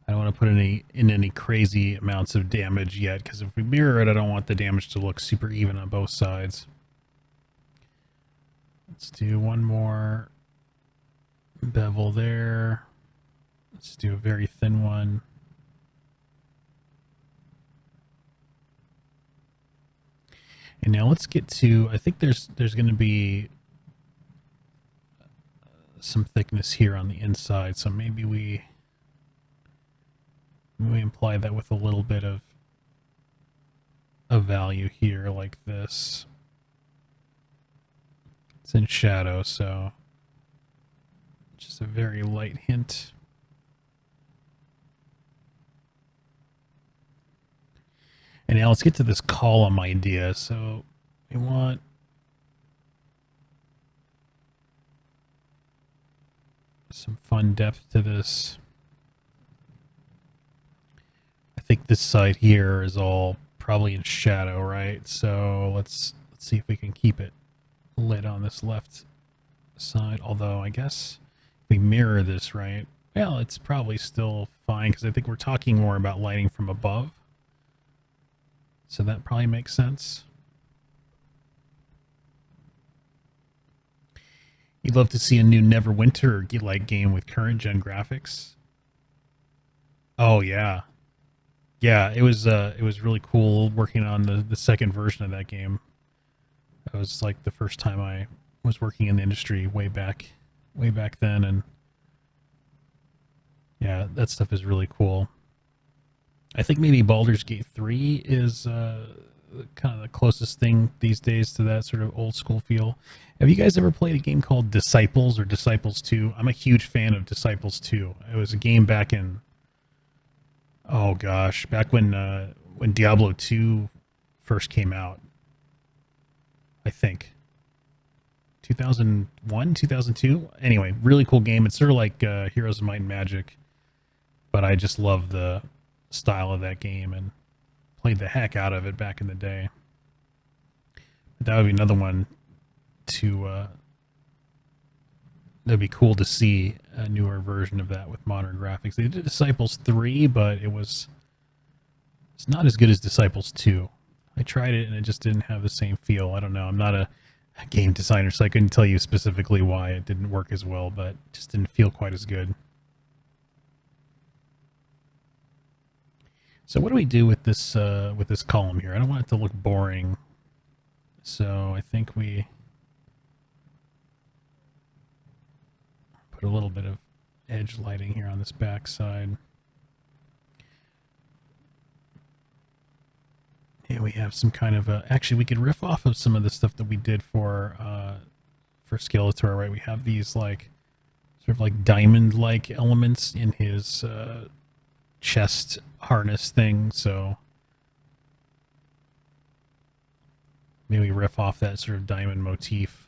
I don't want to put in any crazy amounts of damage yet, because if we mirror it, I don't want the damage to look super even on both sides. Let's do one more bevel there. Let's do a very thin one. And now let's get to, I think there's going to be some thickness here on the inside, so maybe we imply that with a little bit of value here, like this. It's in shadow, so just a very light hint. And now let's get to this column idea. So we want some fun depth to this. I think this side here is all probably in shadow, right? So let's see if we can keep it lit on this left side. Although I guess if we mirror this, right? Well, it's probably still fine because I think we're talking more about lighting from above. So that probably makes sense. You'd love to see a new Neverwinter like game with current gen graphics. Oh yeah, yeah. It was really cool working on the second version of that game. That was like the first time I was working in the industry way back then, and yeah, that stuff is really cool. I think maybe Baldur's Gate 3 is kind of the closest thing these days to that sort of old school feel. Have you guys ever played a game called Disciples or Disciples 2? I'm a huge fan of Disciples 2. It was a game back in, oh gosh, back when Diablo 2 first came out. I think 2001, 2002. Anyway, really cool game. It's sort of like Heroes of Might and Magic. but I just love the style of that game and played the heck out of it back in the day. But that would be another one to that'd be cool to see a newer version of that with modern graphics. They did Disciples 3, but it's not as good as Disciples 2. I tried it and it just didn't have the same feel. I don't know. I'm not a game designer, so I couldn't tell you specifically why it didn't work as well, but it just didn't feel quite as good. So what do we do with this column here? I don't want it to look boring, so I think we put a little bit of edge lighting here on this back side. Yeah, we have some kind of actually, we could riff off of some of the stuff that we did for Skeletor, right? We have these like sort of like diamond-like elements in his chest harness thing, so maybe riff off that sort of diamond motif.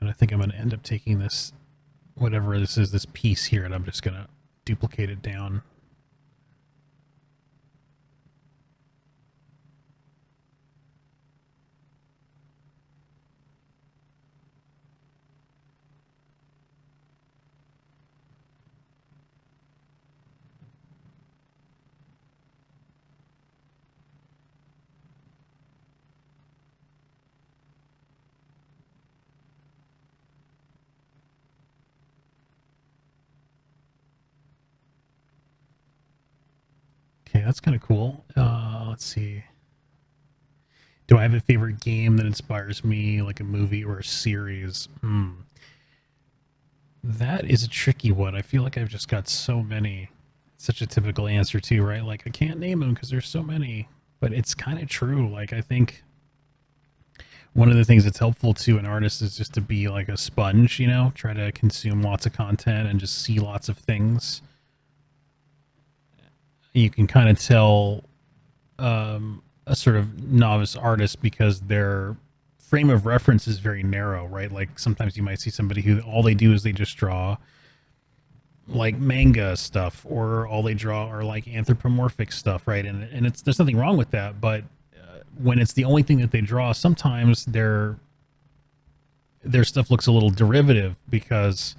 And I think I'm going to end up taking this, whatever this is, this piece here, and I'm just going to duplicate it down. Okay, that's kind of cool. Let's see. Do I have a favorite game that inspires me, like a movie or a series? That is a tricky one. I feel like I've just got so many. It's such a typical answer too, right? Like I can't name them because there's so many, but it's kind of true. Like I think one of the things that's helpful to an artist is just to be like a sponge, you know, try to consume lots of content and just see lots of things. You can kind of tell a sort of novice artist because their frame of reference is very narrow, right? Like sometimes you might see somebody who all they do is they just draw like manga stuff, or all they draw are like anthropomorphic stuff, right? And it's there's nothing wrong with that, but when it's the only thing that they draw, sometimes their stuff looks a little derivative because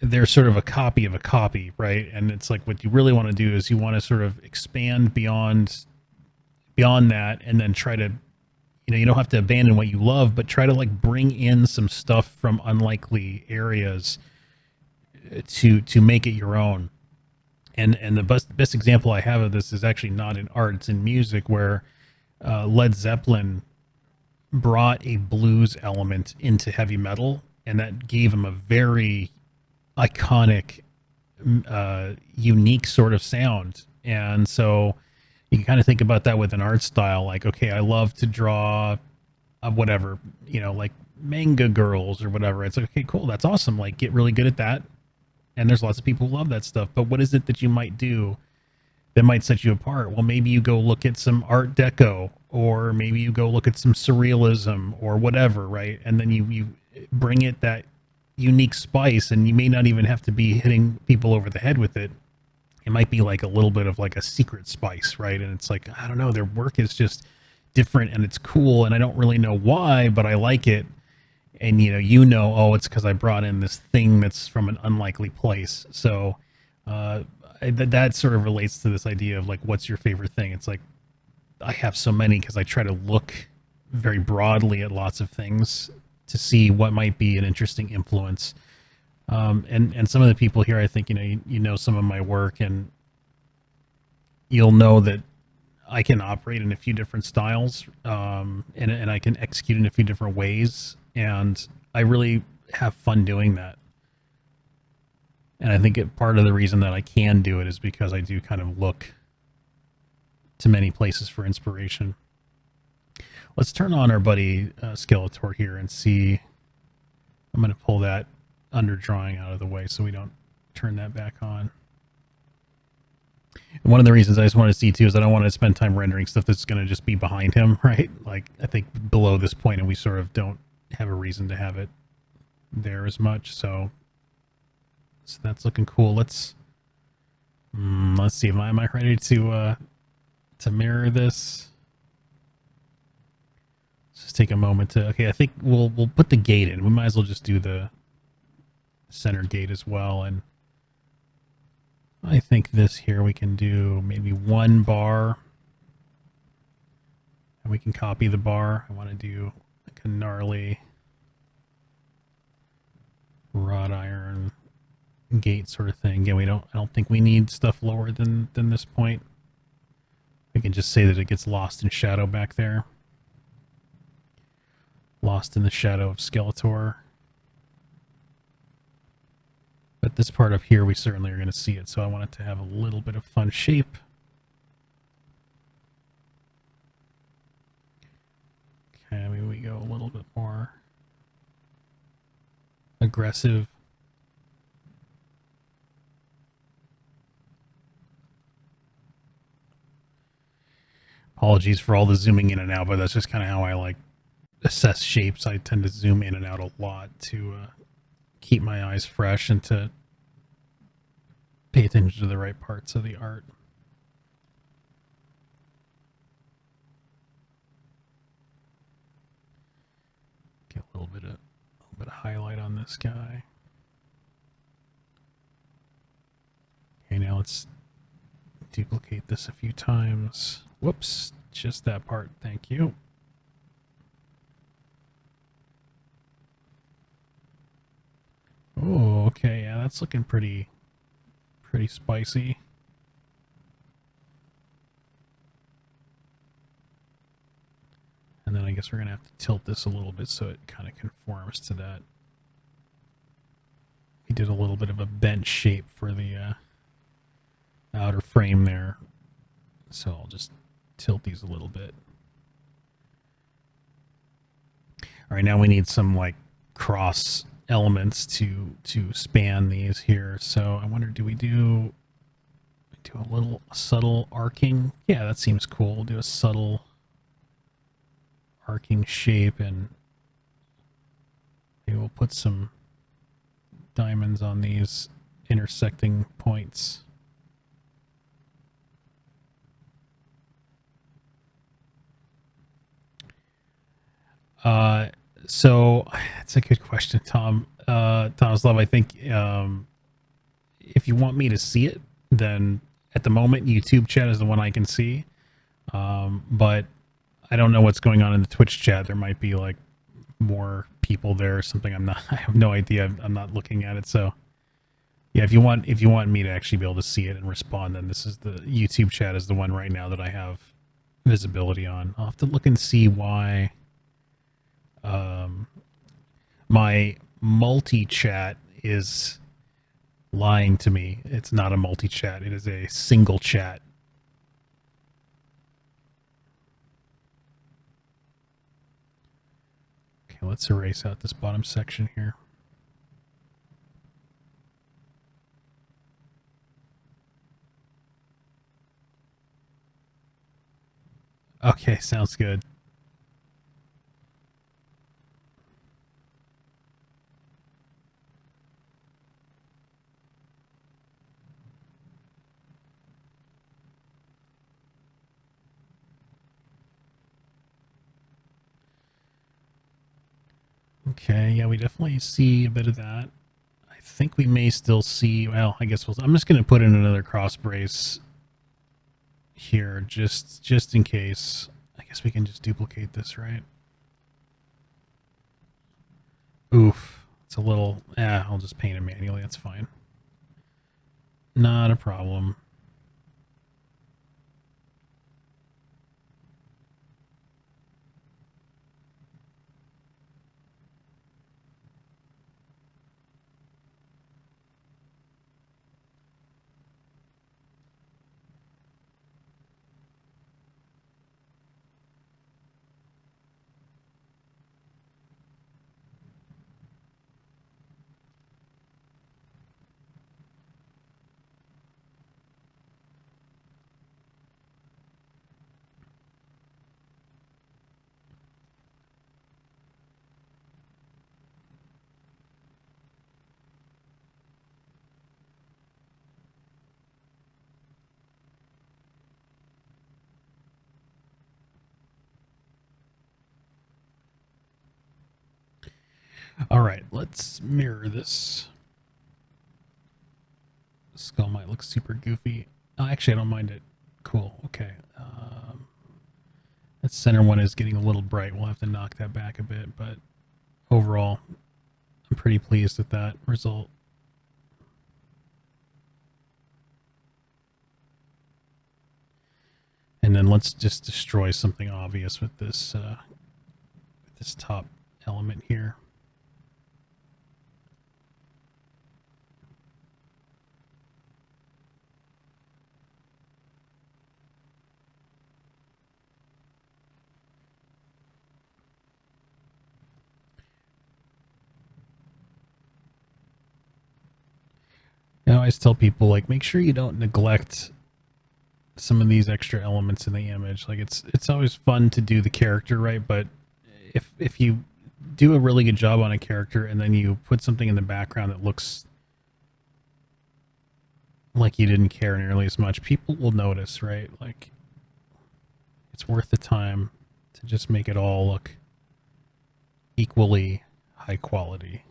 they're sort of a copy of a copy, right? And it's like what you really want to do is you want to sort of expand beyond that, and then try to, you know, you don't have to abandon what you love, but try to like bring in some stuff from unlikely areas to make it your own. And the best example I have of this is actually not in art, it's in music, where Led Zeppelin brought a blues element into heavy metal, and that gave him a very iconic, unique sort of sound. And so you can kind of think about that with an art style, like, okay, I love to draw whatever, you know, like manga girls or whatever. It's like, okay, cool, that's awesome, like get really good at that, and there's lots of people who love that stuff, but what is it that you might do that might set you apart? Well, maybe you go look at some art deco, or maybe you go look at some surrealism or whatever, right? And then you bring it that unique spice, and you may not even have to be hitting people over the head with it. It might be like a little bit of like a secret spice, right? And it's like, I don't know, their work is just different and it's cool, and I don't really know why, but I like it. And oh, it's because I brought in this thing that's from an unlikely place. So that sort of relates to this idea of like, what's your favorite thing? It's like, I have so many because I try to look very broadly at lots of things to see what might be an interesting influence. And some of the people here, I think, you know some of my work, and you'll know that I can operate in a few different styles, and I can execute in a few different ways, and I really have fun doing that. And I think part of the reason that I can do it is because I do kind of look to many places for inspiration. Let's turn on our buddy Skeletor here and see. I'm going to pull that under drawing out of the way so we don't turn that back on. And one of the reasons I just want to see too is I don't want to spend time rendering stuff that's going to just be behind him, right? Like I think below this point, and we sort of don't have a reason to have it there as much. So that's looking cool. Let's see. Am I ready to mirror this? Let's just take a moment to. Okay, I think we'll put the gate in. We might as well just do the center gate as well, and I think this here we can do maybe one bar, and we can copy the bar. I want to do like a gnarly wrought iron gate sort of thing. Again, I don't think we need stuff lower than this point. We can just say that it gets lost in shadow back there. Lost in the shadow of Skeletor. But this part up here, we certainly are going to see it, so I want it to have a little bit of fun shape. Okay, maybe we go a little bit more aggressive. Apologies for all the zooming in and out, but that's just kind of how I like assess shapes. I tend to zoom in and out a lot to keep my eyes fresh and to pay attention to the right parts of the art. Get a little bit of highlight on this guy. Okay, now let's duplicate this a few times. Whoops, just that part. Thank you. Oh, okay, yeah, that's looking pretty spicy. And then I guess we're gonna have to tilt this a little bit so it kind of conforms to that. We did a little bit of a bent shape for the outer frame there, so I'll just tilt these a little bit. All right, now we need some like cross elements to span these here. So I wonder, do we do a little subtle arcing? Yeah, that seems cool. We'll do a subtle arcing shape, and maybe we'll put some diamonds on these intersecting points. So that's a good question, Tom. Thomas Love, I think if you want me to see it, then at the moment YouTube chat is the one I can see. But I don't know what's going on in the Twitch chat. There might be like more people there or something. I have no idea. I'm not looking at it. So yeah, if you want me to actually be able to see it and respond, then this is the YouTube chat is the one right now that I have visibility on. I'll have to look and see why my multi-chat is lying to me. It's not a multi-chat. It is a single chat. Okay, let's erase out this bottom section here. Okay, sounds good. Okay, yeah, we definitely see a bit of that. I think we may still see, well, I guess I'm just going to put in another cross brace here, just in case. I guess we can just duplicate this, right? Oof, it's a little, I'll just paint it manually, that's fine. Not a problem. All right, let's mirror this. Skull might look super goofy. Oh, actually, I don't mind it. Cool. Okay. That center one is getting a little bright. We'll have to knock that back a bit, but overall, I'm pretty pleased with that result. And then let's just destroy something obvious with this top element here. I always tell people, like, make sure you don't neglect some of these extra elements in the image. Like, it's always fun to do the character right, but if you do a really good job on a character and then you put something in the background that looks like you didn't care nearly as much, people will notice, right? Like, it's worth the time to just make it all look equally high quality.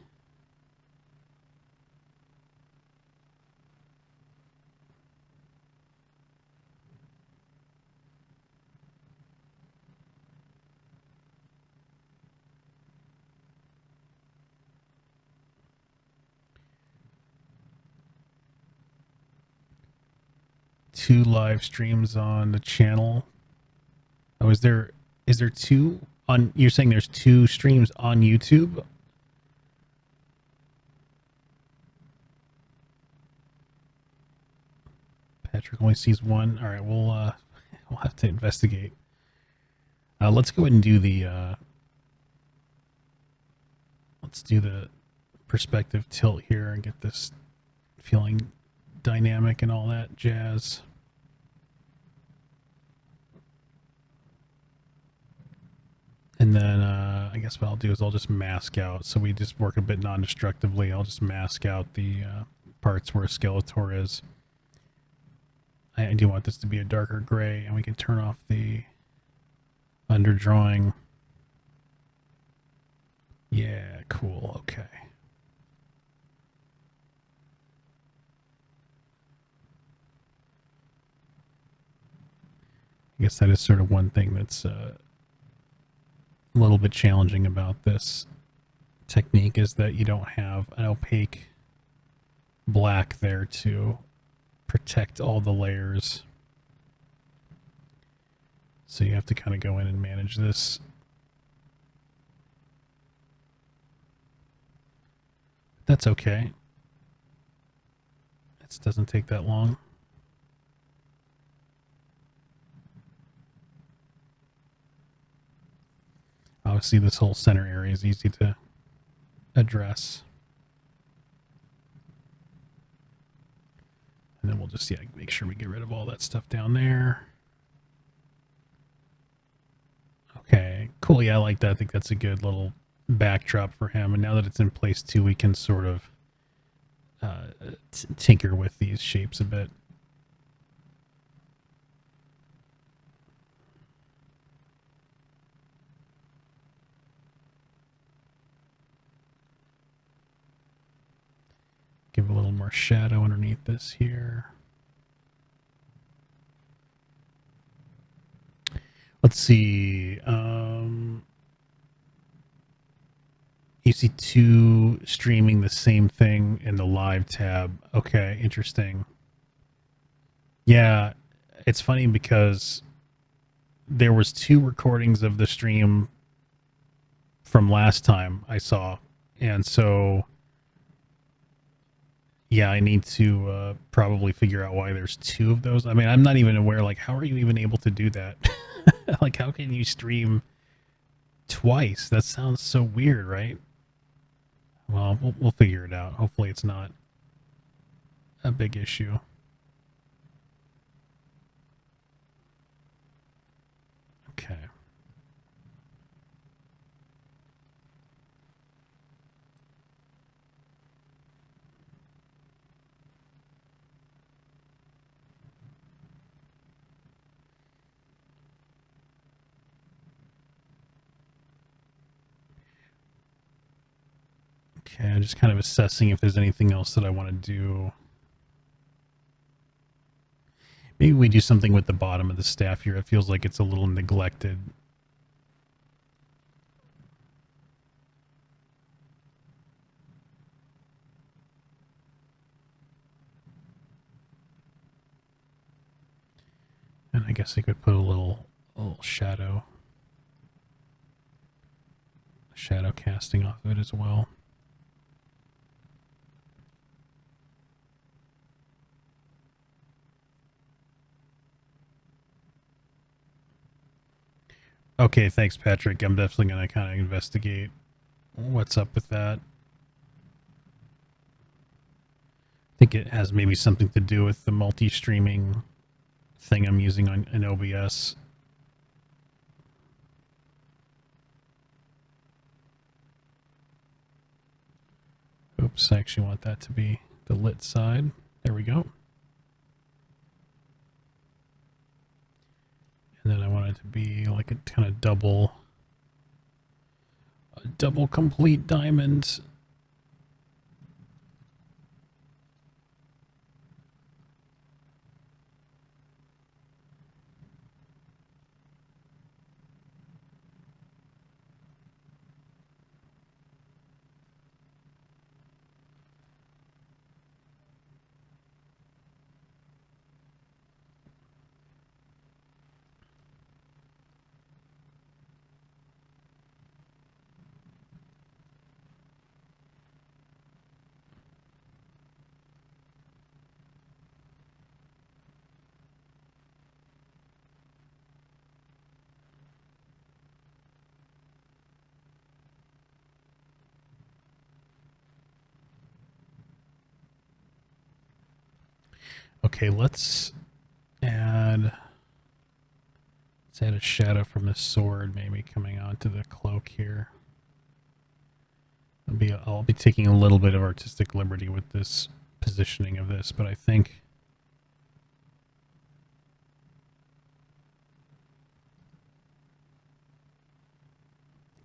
Two live streams on the channel. Oh, is there two on? You're saying there's two streams on YouTube? Patrick only sees one. All right, we'll have to investigate. Let's go ahead and do the let's do the perspective tilt here and get this feeling dynamic and all that jazz. And then I guess what I'll do is I'll just mask out. So we just work a bit non-destructively. I'll just mask out the parts where Skeletor is. I do want this to be a darker gray, and we can turn off the underdrawing. Yeah, cool. Okay. I guess that is sort of one thing that's a little bit challenging about this technique, is that you don't have an opaque black there to protect all the layers. So you have to kind of go in and manage this. That's okay. It doesn't take that long. Obviously, this whole center area is easy to address. And then we'll just, yeah, make sure we get rid of all that stuff down there. Okay, cool. Yeah, I like that. I think that's a good little backdrop for him. And now that it's in place too, we can sort of tinker with these shapes a bit. Give a little more shadow underneath this here. Let's see. You see two streaming the same thing in the live tab. Okay, interesting. Yeah, it's funny because there was two recordings of the stream from last time I saw, and so yeah, I need to probably figure out why there's two of those. I mean, I'm not even aware, like, how are you even able to do that? Like, how can you stream twice? That sounds so weird, right? Well, we'll figure it out. Hopefully it's not a big issue. Okay. Okay, I'm just kind of assessing if there's anything else that I want to do. Maybe we do something with the bottom of the staff here. It feels like it's a little neglected. And I guess I could put a little shadow casting off of it as well. Okay, thanks, Patrick. I'm definitely going to kind of investigate what's up with that. I think it has maybe something to do with the multi-streaming thing I'm using on in OBS. Oops, I actually want that to be the lit side. There we go. And then I want it to be like a kind of double complete diamond. Okay, let's add a shadow from the sword maybe coming onto the cloak here. I'll be taking a little bit of artistic liberty with this positioning of this, but I think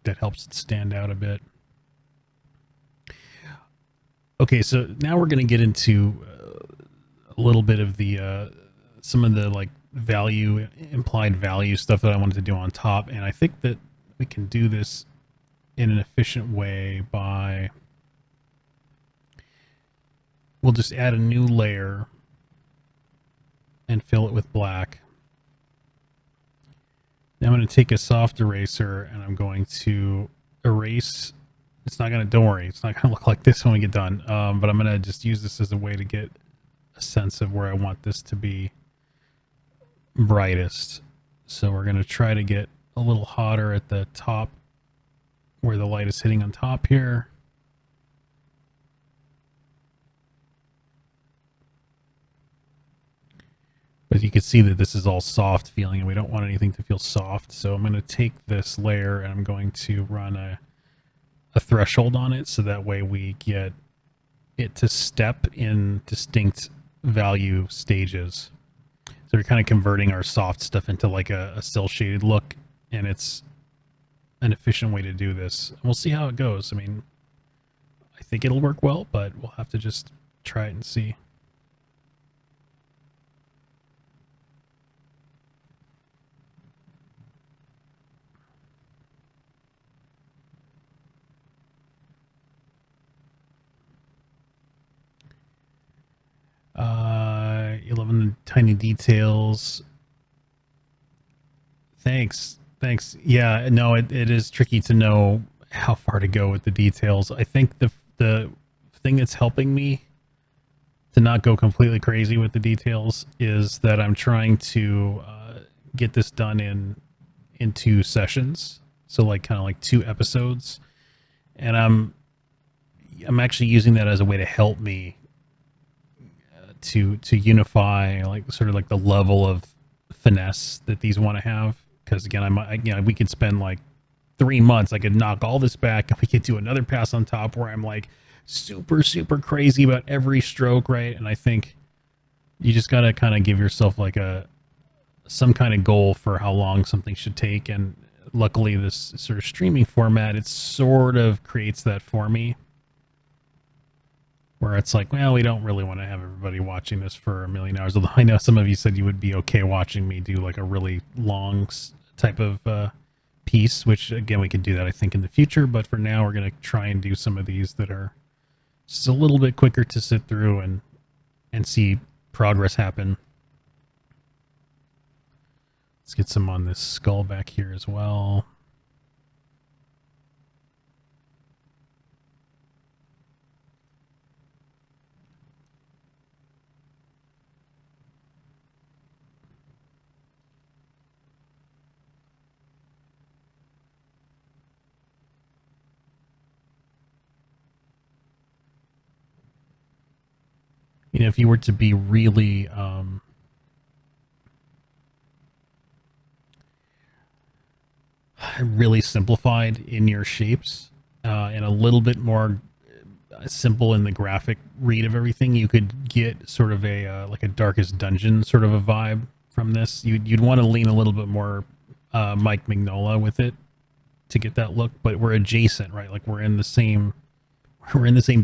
that helps it stand out a bit. Okay, so now we're going to get into a little bit of the some of the like implied value stuff that I wanted to do on top, and I think that we can do this in an efficient way by we'll just add a new layer and fill it with black. Now I'm going to take a soft eraser and I'm going to erase. It's not going to, don't worry, it's not going to look like this when we get done, but I'm going to just use this as a way to get a sense of where I want this to be brightest. So we're going to try to get a little hotter at the top where the light is hitting on top here. But you can see that this is all soft feeling and we don't want anything to feel soft. So I'm going to take this layer and I'm going to run a threshold on it so that way we get it to step in distinct value stages. So we're kind of converting our soft stuff into like a cell shaded look, and it's an efficient way to do this. And we'll see how it goes. I mean, I think it'll work well, but we'll have to just try it and see. You love the tiny details. Thanks. Yeah, no, it is tricky to know how far to go with the details. I think the thing that's helping me to not go completely crazy with the details is that I'm trying to get this done in 2 sessions. So like kind of like 2 episodes. And I'm actually using that as a way to help me to unify like sort of like the level of finesse that these want to have. Because again, we could spend like 3 months. I could knock all this back and we could do another pass on top where I'm like super crazy about every stroke, right? And I think you just gotta kind of give yourself like some kind of goal for how long something should take. And luckily this sort of streaming format, it sort of creates that for me. where it's like, well, we don't really want to have everybody watching this for a million hours. Although I know some of you said you would be okay watching me do like a really long type of piece, which again, we could do that I think in the future. But for now, we're going to try and do some of these that are just a little bit quicker to sit through and see progress happen. Let's get some on this skull back here as well. You know, if you were to be really really simplified in your shapes and a little bit more simple in the graphic read of everything, you could get sort of a like a Darkest Dungeon sort of a vibe from this. You'd want to lean a little bit more Mike Mignola with it to get that look, but we're adjacent, right? Like we're in the same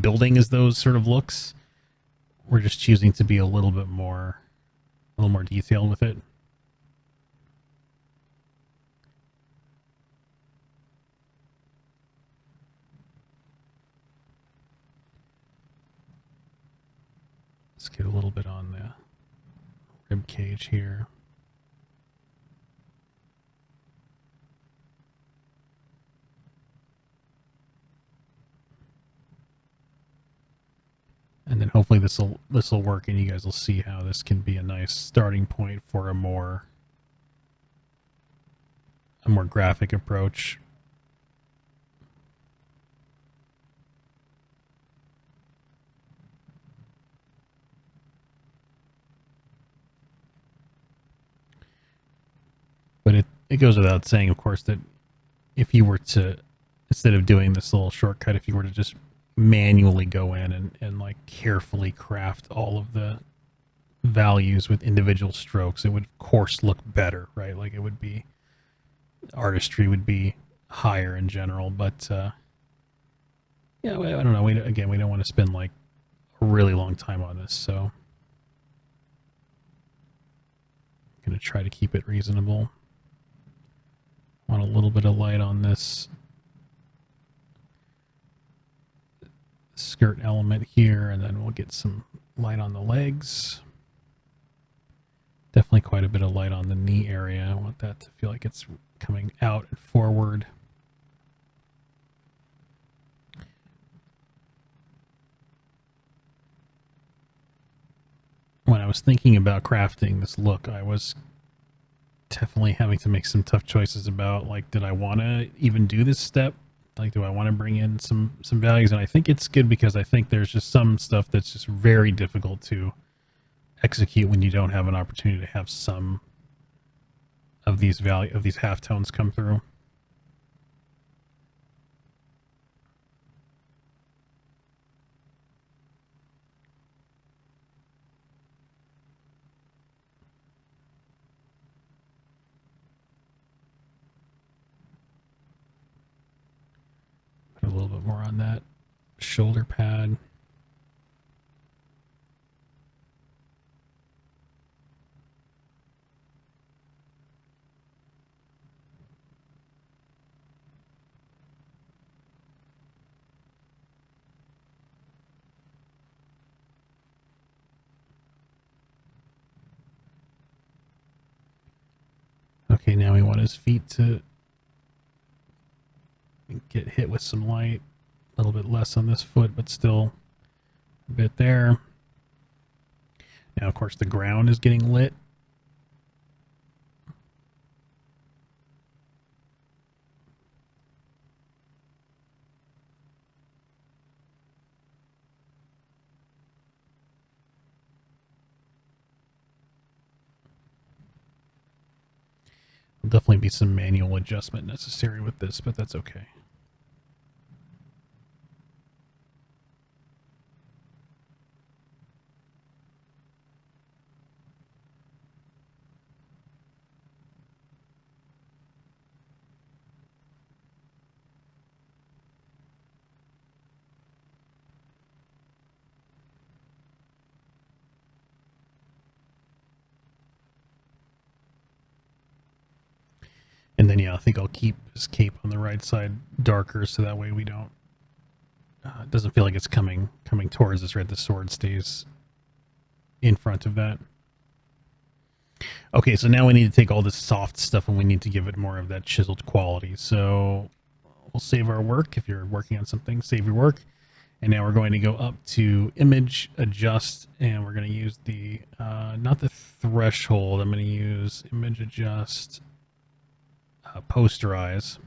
building as those sort of looks. We're just choosing to be a little more detailed with it. Let's get a little bit on the rib cage here. And then hopefully this will work, and you guys will see how this can be a nice starting point for a more graphic approach. But it goes without saying, of course, that if you were to, instead of doing this little shortcut, if you were to just manually go in and like carefully craft all of the values with individual strokes, it would of course look better, right? Like it would be, artistry would be higher in general, but yeah, I don't know. We don't want to spend like a really long time on this, so I'm going to try to keep it reasonable. Want a little bit of light on this skirt element here, and then we'll get some light on the legs. Definitely quite a bit of light on the knee area. I want that to feel like it's coming out and forward. When I was thinking about crafting this look, I was definitely having to make some tough choices about, like, did I want to even do this step? Like, do I want to bring in some values? And I think it's good because I think there's just some stuff that's just very difficult to execute when you don't have an opportunity to have some of these halftones come through. Put a little bit more on that shoulder pad. Okay, now we want his feet to get hit with some light. A little bit less on this foot, but still a bit there. Now, of course, the ground is getting lit. There'll definitely be some manual adjustment necessary with this, but that's okay. And then, yeah, I think I'll keep his cape on the right side darker, so that way we don't, it doesn't feel like it's coming towards us, right? The sword stays in front of that. Okay, so now we need to take all this soft stuff and we need to give it more of that chiseled quality. So we'll save our work. If you're working on something, save your work. And now we're going to go up to image adjust, and we're going to use the, not the threshold, I'm going to use image adjust, posterize.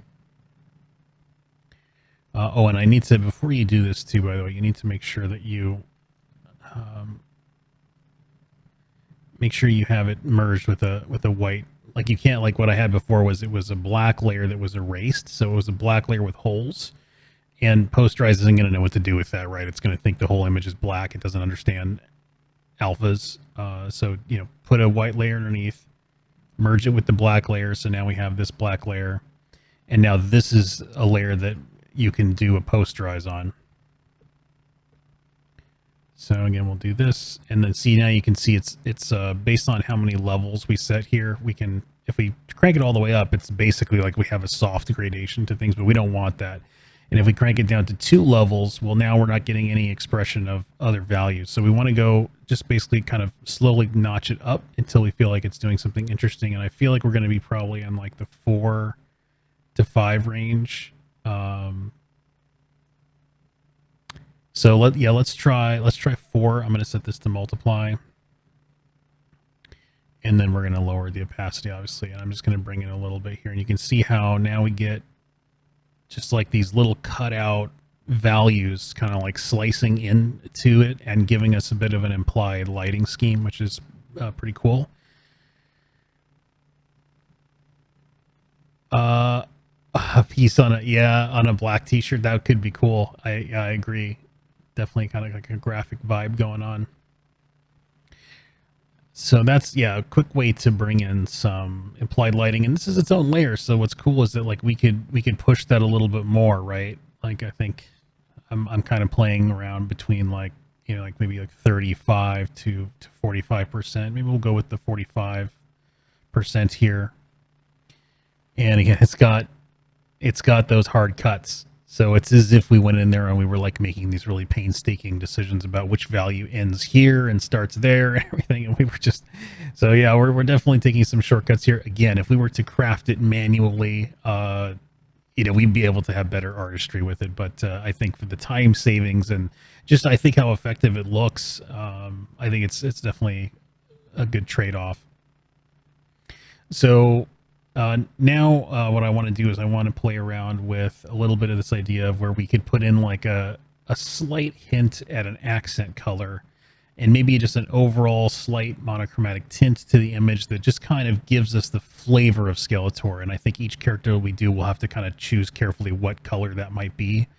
Oh, and I need to, before you do this too, by the way, you need to make sure that you, make sure you have it merged with a white. Like, you can't, like what I had before was, it was a black layer that was erased, so it was a black layer with holes. And posterize isn't going to know what to do with that, right? It's going to think the whole image is black. It doesn't understand alphas. So, you know, put a white layer underneath, merge it with the black layer. So now we have this black layer. And now this is a layer that you can do a posterize on. So again, we'll do this. And then see, now you can see it's based on how many levels we set here. We can, if we crank it all the way up, it's basically like we have a soft gradation to things, but we don't want that. And if we crank it down to 2 levels, well, now we're not getting any expression of other values. So we want to go just basically kind of slowly notch it up until we feel like it's doing something interesting. And I feel like we're going to be probably in like the 4 to 5 range. So let's try 4. I'm going to set this to multiply. And then we're going to lower the opacity, obviously. And I'm just going to bring it a little bit here. And you can see how now we get just like these little cutout values kind of like slicing into it and giving us a bit of an implied lighting scheme, which is pretty cool. A piece on a black t-shirt, that could be cool. I agree. Definitely kind of like a graphic vibe going on. So that's, yeah, a quick way to bring in some implied lighting, and this is its own layer. So what's cool is that like we could push that a little bit more, right? Like, I think I'm kind of playing around between like, you know, like maybe like 35 to 45%. Maybe we'll go with the 45% here. And again, it's got those hard cuts. So it's as if we went in there and we were like making these really painstaking decisions about which value ends here and starts there and everything. And we were just, so yeah, we're definitely taking some shortcuts here. Again, if we were to craft it manually, you know, we'd be able to have better artistry with it. But I think for the time savings and just, I think how effective it looks, I think it's definitely a good trade-off. So now what I want to do is I want to play around with a little bit of this idea of where we could put in like a slight hint at an accent color and maybe just an overall slight monochromatic tint to the image that just kind of gives us the flavor of Skeletor. And I think each character we do will have to kind of choose carefully what color that might be.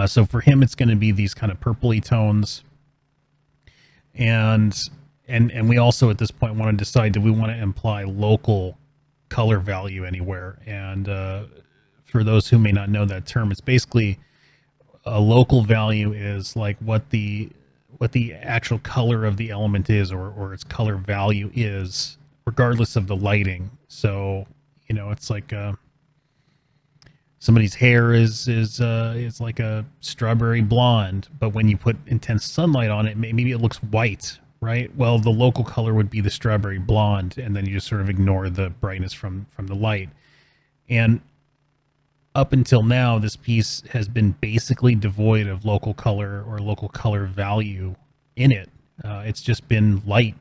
So for him, it's going to be these kind of purpley tones. And we also at this point want to decide, do we want to imply local color value anywhere? And for those who may not know that term, it's basically a local value is like what the actual color of the element is, or its color value is, regardless of the lighting. So, you know, it's like somebody's hair is like a strawberry blonde, but when you put intense sunlight on it, maybe it looks white, right? Well, the local color would be the strawberry blonde, and then you just sort of ignore the brightness from the light. And up until now, this piece has been basically devoid of local color or local color value in it. It's just been light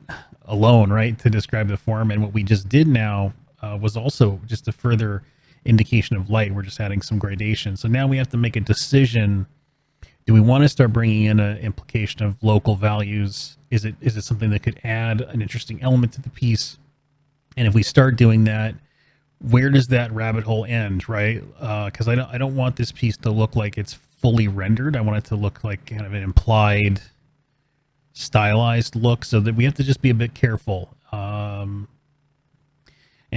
alone, right, to describe the form. And what we just did now was also just a further indication of light. We're just adding some gradation. So now we have to make a decision. Do we want to start bringing in an implication of local values? Is it something that could add an interesting element to the piece? And if we start doing that, where does that rabbit hole end, right? Because I don't want this piece to look like it's fully rendered. I want it to look like kind of an implied, stylized look, so that we have to just be a bit careful. And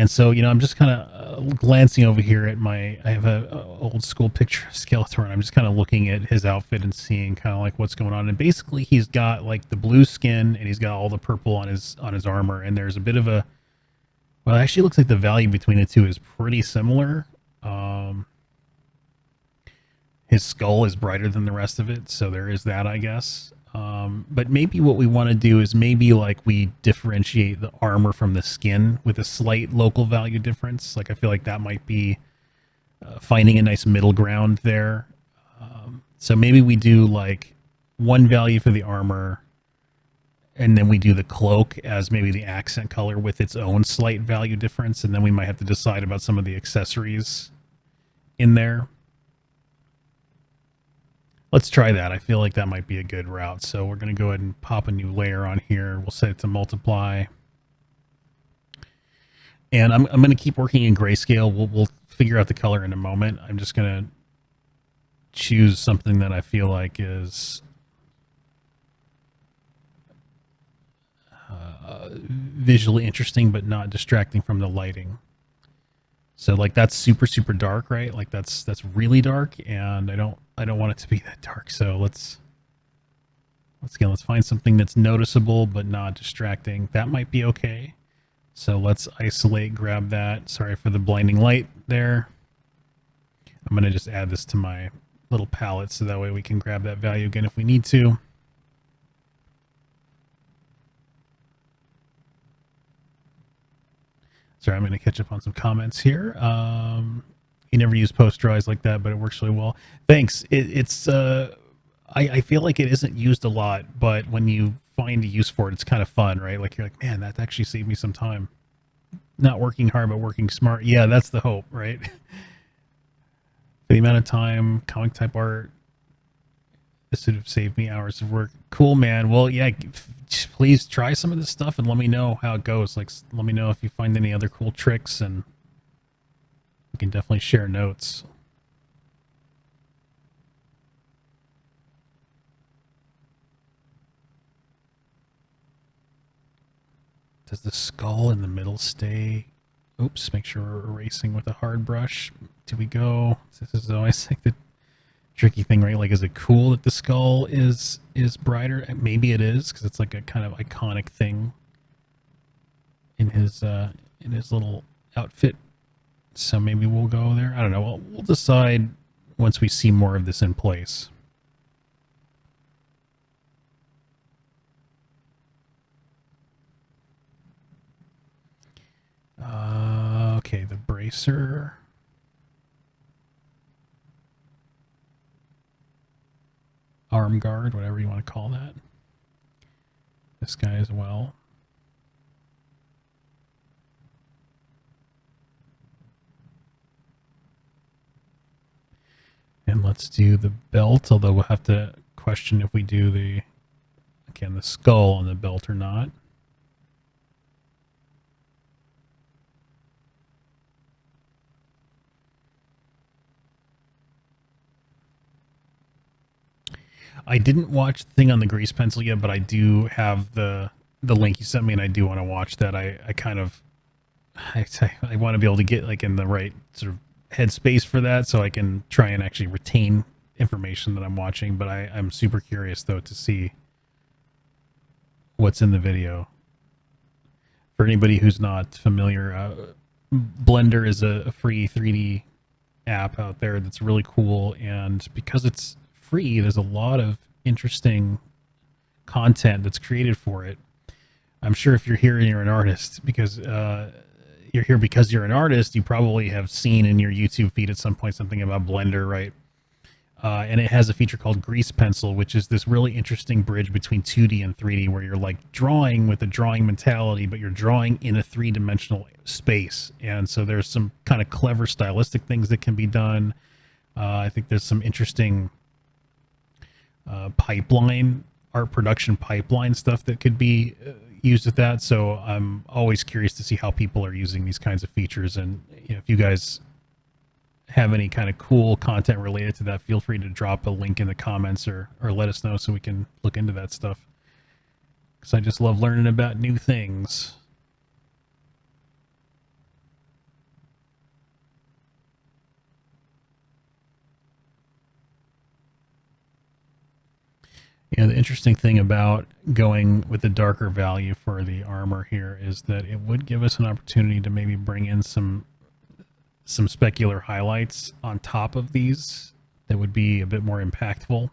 so, you know, I'm just kind of glancing over here at I have a old school picture of Skeletor, and I'm just kind of looking at his outfit and seeing kind of like what's going on. And basically he's got like the blue skin and he's got all the purple on his armor. And there's a bit of a, Well, it actually looks like the value between the two is pretty similar. Um, his skull is brighter than the rest of it, so there is that, I guess. But maybe what we want to do is maybe like we differentiate the armor from the skin with a slight local value difference. Like I feel like that might be finding a nice middle ground there. So maybe we do like one value for the armor, and then we do the cloak as maybe the accent color with its own slight value difference, and then we might have to decide about some of the accessories in there. Let's try that. I feel like that might be a good route. So we're going to go ahead and pop a new layer on here. We'll set it to multiply. And I'm going to keep working in grayscale. We'll figure out the color in a moment. I'm just going to choose something that I feel like is visually interesting but not distracting from the lighting. So like that's super dark, right? Like that's really dark, and I don't want it to be that dark. So let's find something that's noticeable but not distracting. That might be okay. So let's isolate, grab that. Sorry for the blinding light there. I'm going to just add this to my little palette so that way we can grab that value again if we need to. Sorry, I'm going to catch up on some comments here. You never use posterized like that, but it works really well. Thanks. I feel like it isn't used a lot, but when you find a use for it, it's kind of fun, right? Like you're like, man, that actually saved me some time. Not working hard, but working smart. Yeah, that's the hope, right? The amount of time, comic type art, this would have saved me hours of work. Cool, man. Well, yeah, please try some of this stuff and let me know how it goes. Like, let me know if you find any other cool tricks, and we can definitely share notes. Does the skull in the middle stay? Oops, make sure we're erasing with a hard brush. Do we go? This is always like the tricky thing, right? Like, is it cool that the skull is brighter? Maybe it is, because it's like a kind of iconic thing in his little outfit. So maybe we'll go there. I don't know. We'll decide once we see more of this in place. Okay, the bracer. Arm guard, whatever you want to call that. This guy as well. And let's do the belt, although we'll have to question if we do the, again, the skull on the belt or not. I didn't watch the thing on the grease pencil yet, but I do have the link you sent me, and I do want to watch that. I kind of I want to be able to get like in the right sort of headspace for that, so I can try and actually retain information that I'm watching. But I'm super curious though to see what's in the video. For anybody who's not familiar, Blender is a free 3D app out there that's really cool, and because it's free, there's a lot of interesting content that's created for it. I'm sure if you're here and you're an artist, because you're here because you're an artist, you probably have seen in your YouTube feed at some point something about Blender, right? And it has a feature called Grease Pencil, which is this really interesting bridge between 2D and 3D, where you're like drawing with a drawing mentality, but you're drawing in a three-dimensional space. And so there's some kind of clever stylistic things that can be done. I think there's some interesting pipeline, art production pipeline stuff that could be used with that. So I'm always curious to see how people are using these kinds of features. And you know, if you guys have any kind of cool content related to that, feel free to drop a link in the comments or let us know so we can look into that stuff. Because I just love learning about new things. Yeah, the interesting thing about going with the darker value for the armor here is that it would give us an opportunity to maybe bring in some specular highlights on top of these that would be a bit more impactful.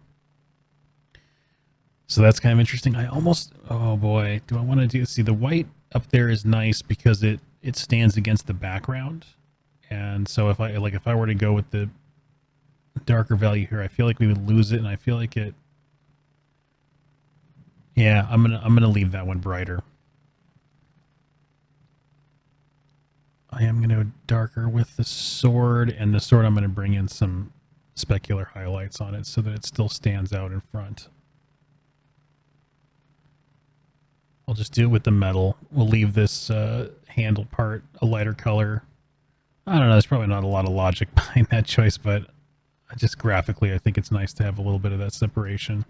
So that's kind of interesting. I almost, oh boy, do I want to do, see the white up there is nice because it stands against the background. And so if I were to go with the darker value here, I feel like we would lose it, and I feel like it, yeah, I'm gonna leave that one brighter. I am gonna go darker with the sword, and the sword I'm gonna bring in some specular highlights on it so that it still stands out in front. I'll just do it with the metal. We'll leave this handle part a lighter color. I don't know, there's probably not a lot of logic behind that choice, but just graphically I think it's nice to have a little bit of that separation.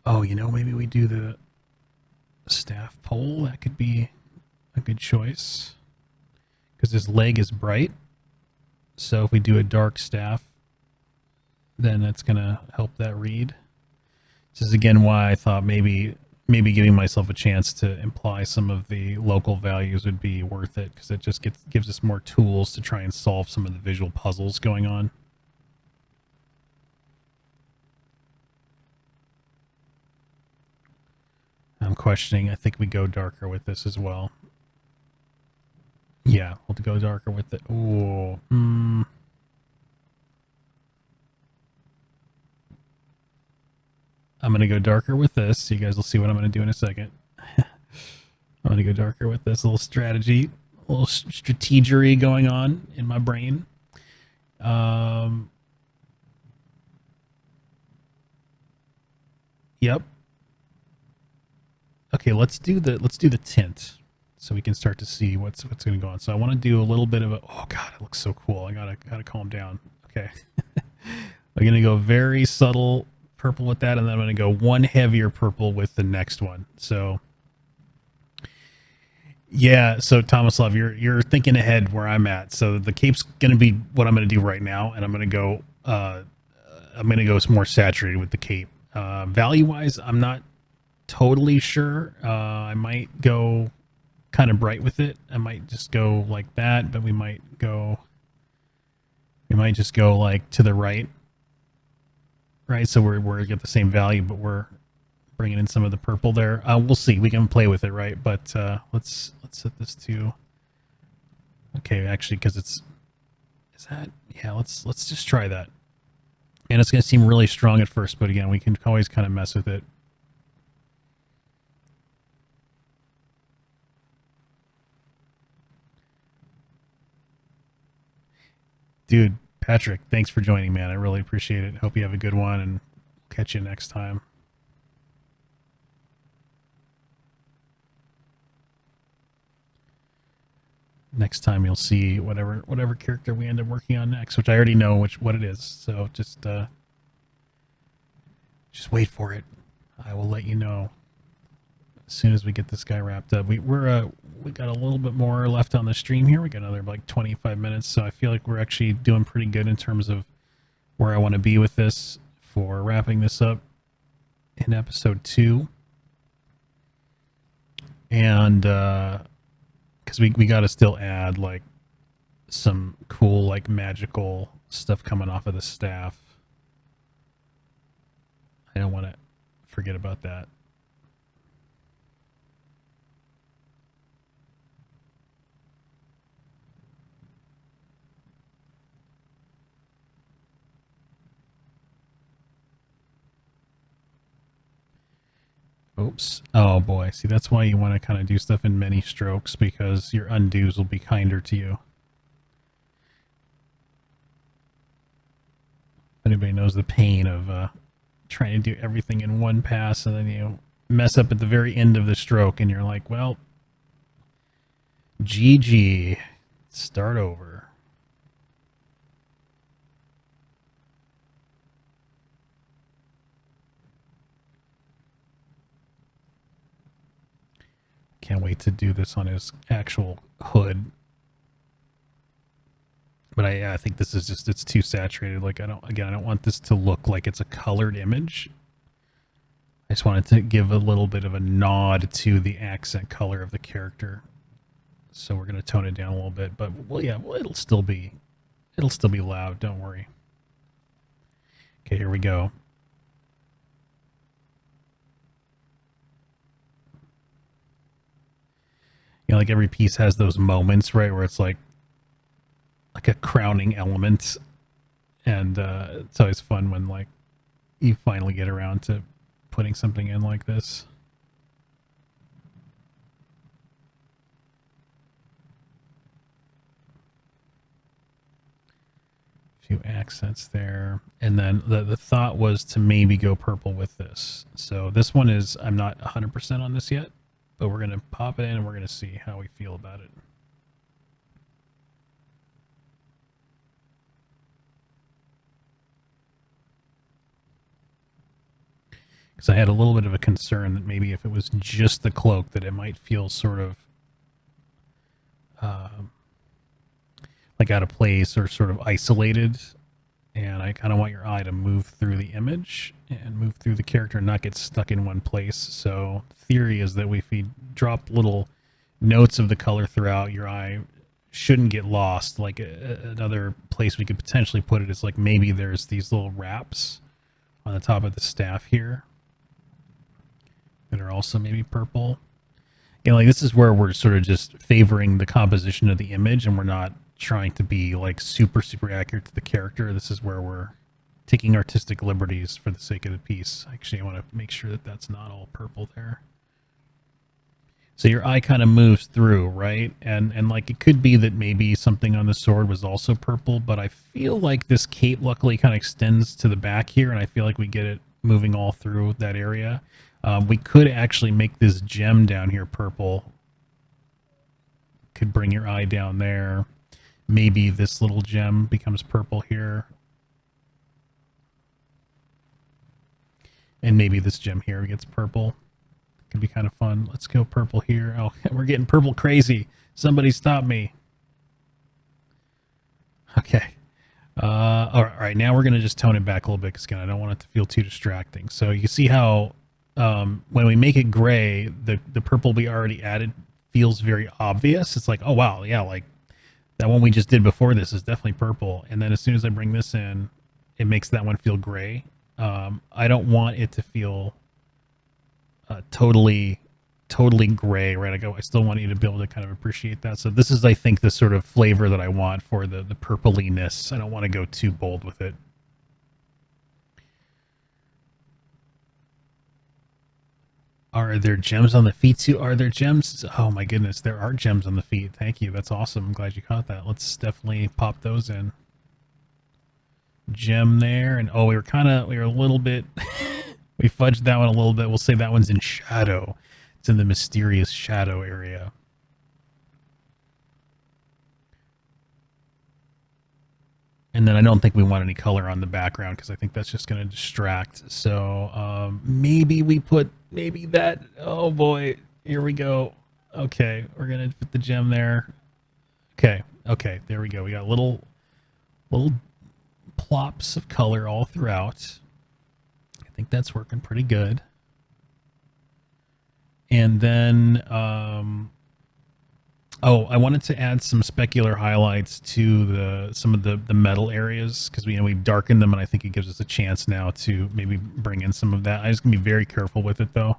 Oh, you know, maybe we do the staff pole. That could be a good choice. Because his leg is bright. So if we do a dark staff, then that's going to help that read. This is again why I thought maybe giving myself a chance to imply some of the local values would be worth it, because it just gives us more tools to try and solve some of the visual puzzles going on. I'm questioning. I think we go darker with this as well. Yeah, we'll go darker with it. Ooh. I'm going to go darker with this. You guys will see what I'm going to do in a second. I'm going to go darker with this. Little strategy, a little strategery going on in my brain. Yep. Okay, let's do the tint so we can start to see what's going to go on. So I want to do a little bit of a, oh god, it looks so cool. I gotta calm down. Okay. I'm going to go very subtle purple with that, and then I'm going to go one heavier purple with the next one. So yeah, so Tomislav, you're thinking ahead where I'm at. So the cape's going to be what I'm going to do right now, and I'm going to go more saturated with the cape. Value wise, I'm not totally sure. I might go kind of bright with it. I might just go like that, but we might just go like to the right. Right, so we're get the same value, but we're bringing in some of the purple there. We'll see. We can play with it, right? But let's set this to, okay, actually, because is that, yeah, let's just try that. And it's going to seem really strong at first, but again, we can always kind of mess with it. Dude, Patrick, thanks for joining, man. I really appreciate it. Hope you have a good one, and catch you next time. Next time you'll see whatever character we end up working on next, which I already know what it is. So just wait for it. I will let you know as soon as we get this guy wrapped up. We got a little bit more left on the stream here. We got another like 25 minutes, so I feel like we're actually doing pretty good in terms of where I want to be with this for wrapping this up in episode 2. And because we got to still add like some cool like magical stuff coming off of the staff. I don't want to forget about that. Oops. Oh boy. See, that's why you want to kind of do stuff in many strokes, because your undos will be kinder to you. Anybody knows the pain of trying to do everything in one pass, and then you mess up at the very end of the stroke, and you're like, well, GG. Start over. Can't wait to do this on his actual hood. But I think this is just, it's too saturated. Like I don't want this to look like it's a colored image. I just wanted to give a little bit of a nod to the accent color of the character. So we're going to tone it down a little bit, but well, yeah, well, it'll still be loud. Don't worry. Okay, here we go. You know, like every piece has those moments, right, where it's like a crowning element, and it's always fun when like you finally get around to putting something in like this. Few accents there, and then the thought was to maybe go purple with this. So this one is, I'm not 100% on this yet, but we're gonna pop it in and we're gonna see how we feel about it. Because I had a little bit of a concern that maybe if it was just the cloak that it might feel sort of like out of place or sort of isolated, and I kind of want your eye to move through the image and move through the character and not get stuck in one place. So the theory is that if we drop little notes of the color throughout, your eye shouldn't get lost. Like another place we could potentially put it is like maybe there's these little wraps on the top of the staff here that are also maybe purple. You know, like this is where we're sort of just favoring the composition of the image and we're not trying to be like super accurate to the character. This is where we're taking artistic liberties for the sake of the piece. Actually, I want to make sure that that's not all purple there. So your eye kind of moves through, right? And like it could be that maybe something on the sword was also purple, but I feel like this cape luckily kind of extends to the back here, and I feel like we get it moving all through that area. We could actually make this gem down here purple. Could bring your eye down there. Maybe this little gem becomes purple here. And maybe this gem here gets purple. Could be kind of fun. Let's go purple here. Oh, we're getting purple crazy. Somebody stop me. Okay. All right, now we're going to just tone it back a little bit because, again, I don't want it to feel too distracting. So you see how when we make it gray, the purple we already added feels very obvious. It's like, oh, wow, yeah, like that one we just did before this is definitely purple. And then as soon as I bring this in, it makes that one feel gray. I don't want it to feel totally gray, right? I still want you to be able to kind of appreciate that. So this is, I think, the sort of flavor that I want for the purpliness. I don't want to go too bold with it. Are there gems on the feet too? Are there gems? Oh my goodness, there are gems on the feet. Thank you. That's awesome. I'm glad you caught that. Let's definitely pop those in. Gem there, and oh, we were a little bit we fudged that one a little bit. We'll say that one's in shadow. It's in the mysterious shadow area. And then I don't think we want any color on the background because I think that's just going to distract. So maybe we put that. Oh boy, here we go. Okay, we're going to put the gem there. Okay, there we go. We got little plops of color all throughout. I think that's working pretty good. And then oh, I wanted to add some specular highlights to some of the metal areas because we've darkened them, and I think it gives us a chance now to maybe bring in some of that. I'm just gonna be very careful with it though.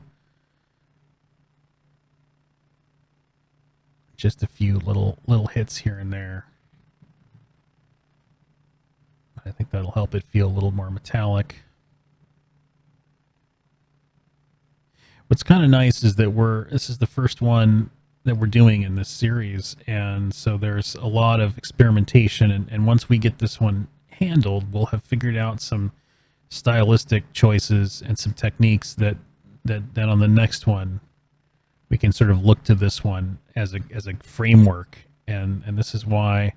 Just a few little hits here and there. I think that'll help it feel a little more metallic. What's kind of nice is that this is the first one that we're doing in this series, and so there's a lot of experimentation, and once we get this one handled, we'll have figured out some stylistic choices and some techniques that on the next one we can sort of look to this one as a framework, and this is why,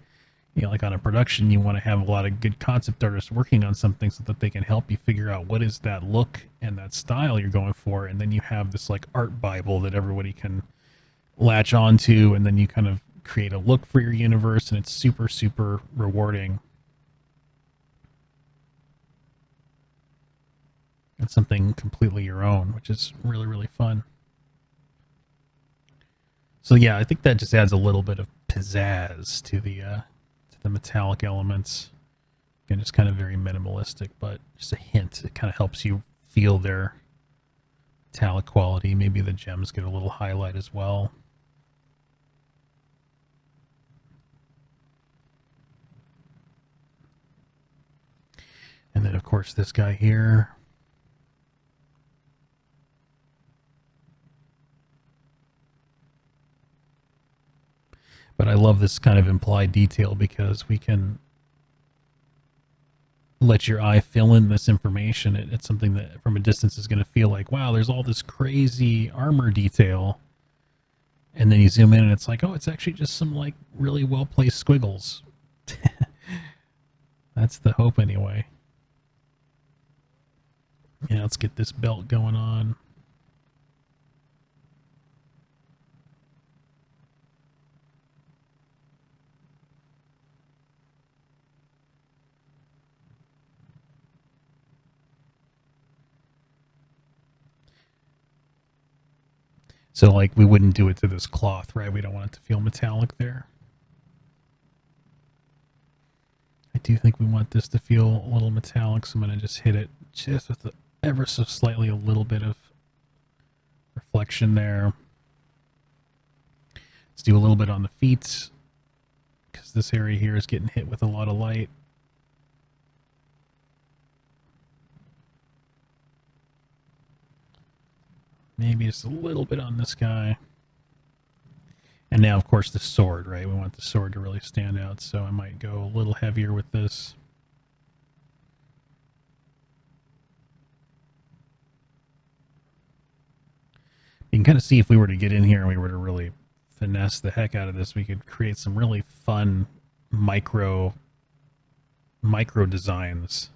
like on a production, you want to have a lot of good concept artists working on something so that they can help you figure out what is that look and that style you're going for, and then you have this like art bible that everybody can latch onto, and then you kind of create a look for your universe, and it's super, super rewarding. It's something completely your own, which is really, really fun. So yeah, I think that just adds a little bit of pizzazz to the metallic elements. Again, just kind of very minimalistic, but just a hint. It kind of helps you feel their metallic quality. Maybe the gems get a little highlight as well. And then, of course, this guy here. But I love this kind of implied detail because we can let your eye fill in this information. It's something that from a distance is going to feel like, wow, there's all this crazy armor detail. And then you zoom in and it's like, oh, it's actually just some like really well placed squiggles. That's the hope anyway. Yeah, let's get this belt going on. So like we wouldn't do it to this cloth, right? We don't want it to feel metallic there. I do think we want this to feel a little metallic, so I'm going to just hit it just with ever so slightly a little bit of reflection there. Let's do a little bit on the feet because this area here is getting hit with a lot of light. Maybe just a little bit on this guy. And now, of course, the sword, right? We want the sword to really stand out, so I might go a little heavier with this. You can kind of see if we were to get in here and we were to really finesse the heck out of this, we could create some really fun micro designs.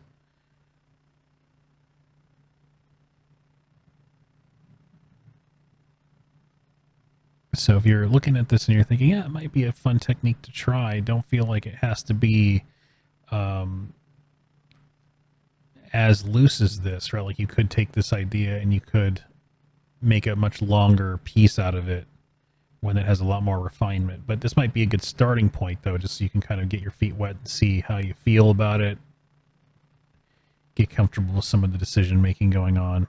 So if you're looking at this and you're thinking, yeah, it might be a fun technique to try, don't feel like it has to be as loose as this, right? Like you could take this idea and you could make a much longer piece out of it when it has a lot more refinement. But this might be a good starting point, though, just so you can kind of get your feet wet and see how you feel about it, get comfortable with some of the decision making going on.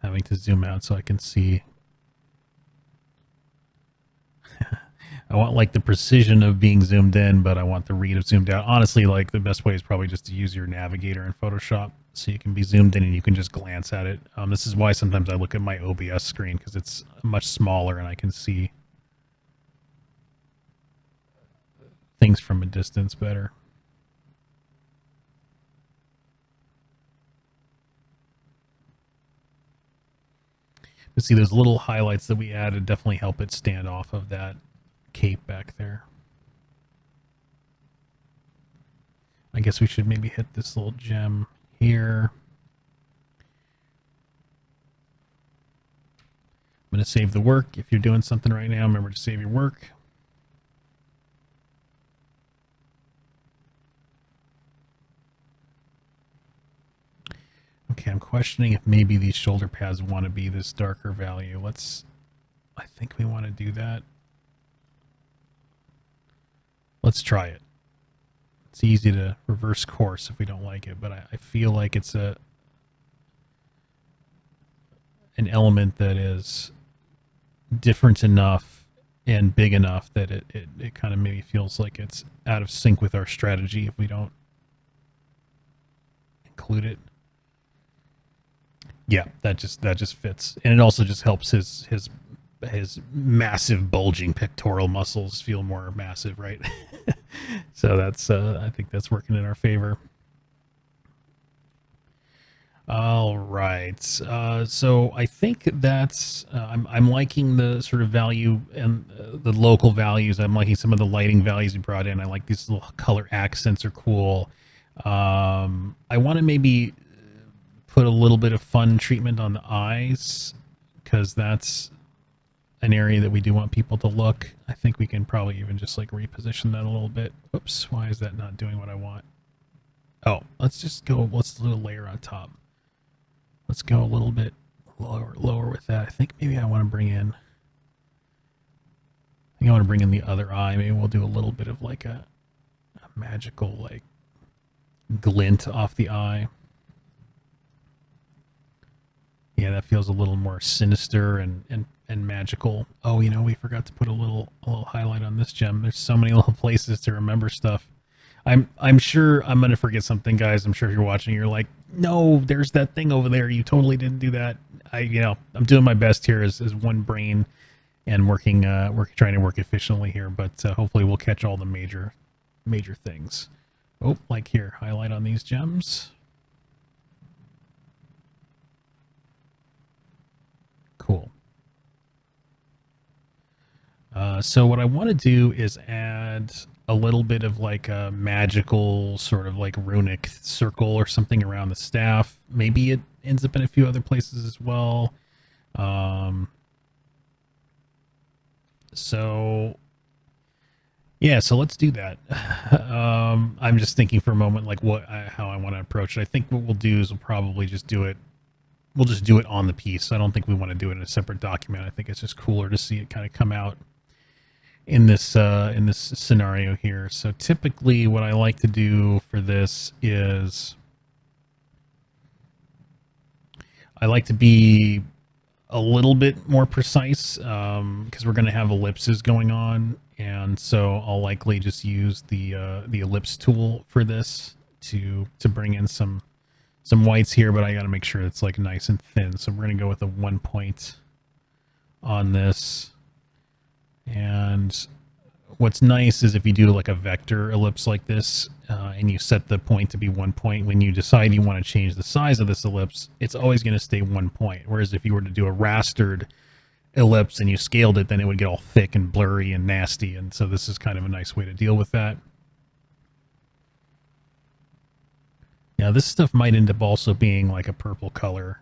Having to zoom out so I can see. I want like the precision of being zoomed in, but I want the read of zoomed out. Honestly, like the best way is probably just to use your navigator in Photoshop so you can be zoomed in and you can just glance at it. This is why sometimes I look at my OBS screen because it's much smaller and I can see things from a distance better. But see, those little highlights that we added definitely help it stand off of that cape back there. I guess we should maybe hit this little gem here. I'm going to save the work. If you're doing something right now, remember to save your work. Okay, I'm questioning if maybe these shoulder pads want to be this darker value. I think we want to do that. Let's try it. It's easy to reverse course if we don't like it, but I feel like it's an element that is different enough and big enough that it kind of maybe feels like it's out of sync with our strategy if we don't include it. Yeah, that just fits, and it also just helps his massive bulging pectoral muscles feel more massive, right? So that's I think that's working in our favor. All right. So I think that's I'm liking the sort of value and the local values. I'm liking some of the lighting values you brought in. I like these little color accents are cool. I want to maybe put a little bit of fun treatment on the eyes because that's an area that we do want people to look. I think we can probably even just like reposition that a little bit. Oops, why is that not doing what I want? Oh, let's just go. Let's do a layer on top. Let's go a little bit lower with that. I think maybe I want to bring in. I think I want to bring in the other eye. Maybe we'll do a little bit of like a magical like glint off the eye. Yeah, that feels a little more sinister and magical. Oh, you know, we forgot to put a little highlight on this gem. There's so many little places to remember stuff. I'm sure I'm gonna forget something, guys. I'm sure if you're watching, you're like, no, there's that thing over there. You totally didn't do that. I'm doing my best here as one brain and working, trying to work efficiently here. But hopefully, we'll catch all the major things. Oh, like here, highlight on these gems. Cool. So what I want to do is add a little bit of like a magical sort of like runic circle or something around the staff. Maybe it ends up in a few other places as well. So yeah, so let's do that. I'm just thinking for a moment like how I want to approach it. I think what we'll do is we'll probably just do it. We'll just do it on the piece. I don't think we want to do it in a separate document. I think it's just cooler to see it kind of come out in this scenario here. So typically what I like to do for this is I like to be a little bit more precise because we're going to have ellipses going on, and so I'll likely just use the ellipse tool for this to bring in some whites here, but I got to make sure it's like nice and thin. So we're going to go with a 1 point on this. And what's nice is if you do like a vector ellipse like this and you set the point to be 1 point, when you decide you want to change the size of this ellipse, it's always going to stay 1 point. Whereas if you were to do a rastered ellipse and you scaled it, then it would get all thick and blurry and nasty. And so this is kind of a nice way to deal with that. Now this stuff might end up also being like a purple color,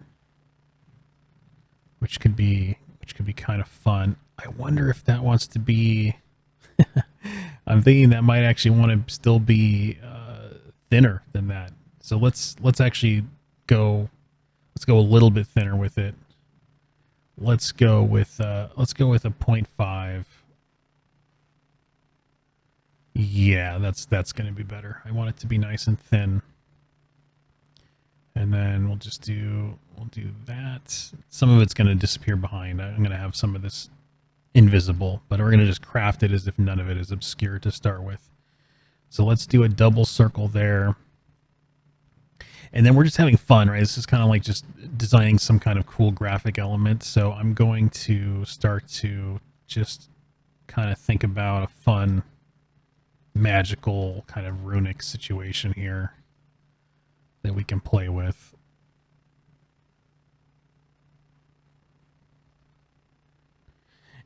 which could be kind of fun. I wonder if that wants to be. I'm thinking that might actually want to still be thinner than that. So let's actually go. Let's go a little bit thinner with it. Let's go with a 0.5. Yeah, that's going to be better. I want it to be nice and thin. And then we'll do that. Some of it's going to disappear behind. I'm going to have some of this invisible, but we're going to just craft it as if none of it is obscure to start with. So let's do a double circle there. And then we're just having fun, right? This is kind of like just designing some kind of cool graphic element. So I'm going to start to just kind of think about a fun, magical kind of runic situation here that we can play with.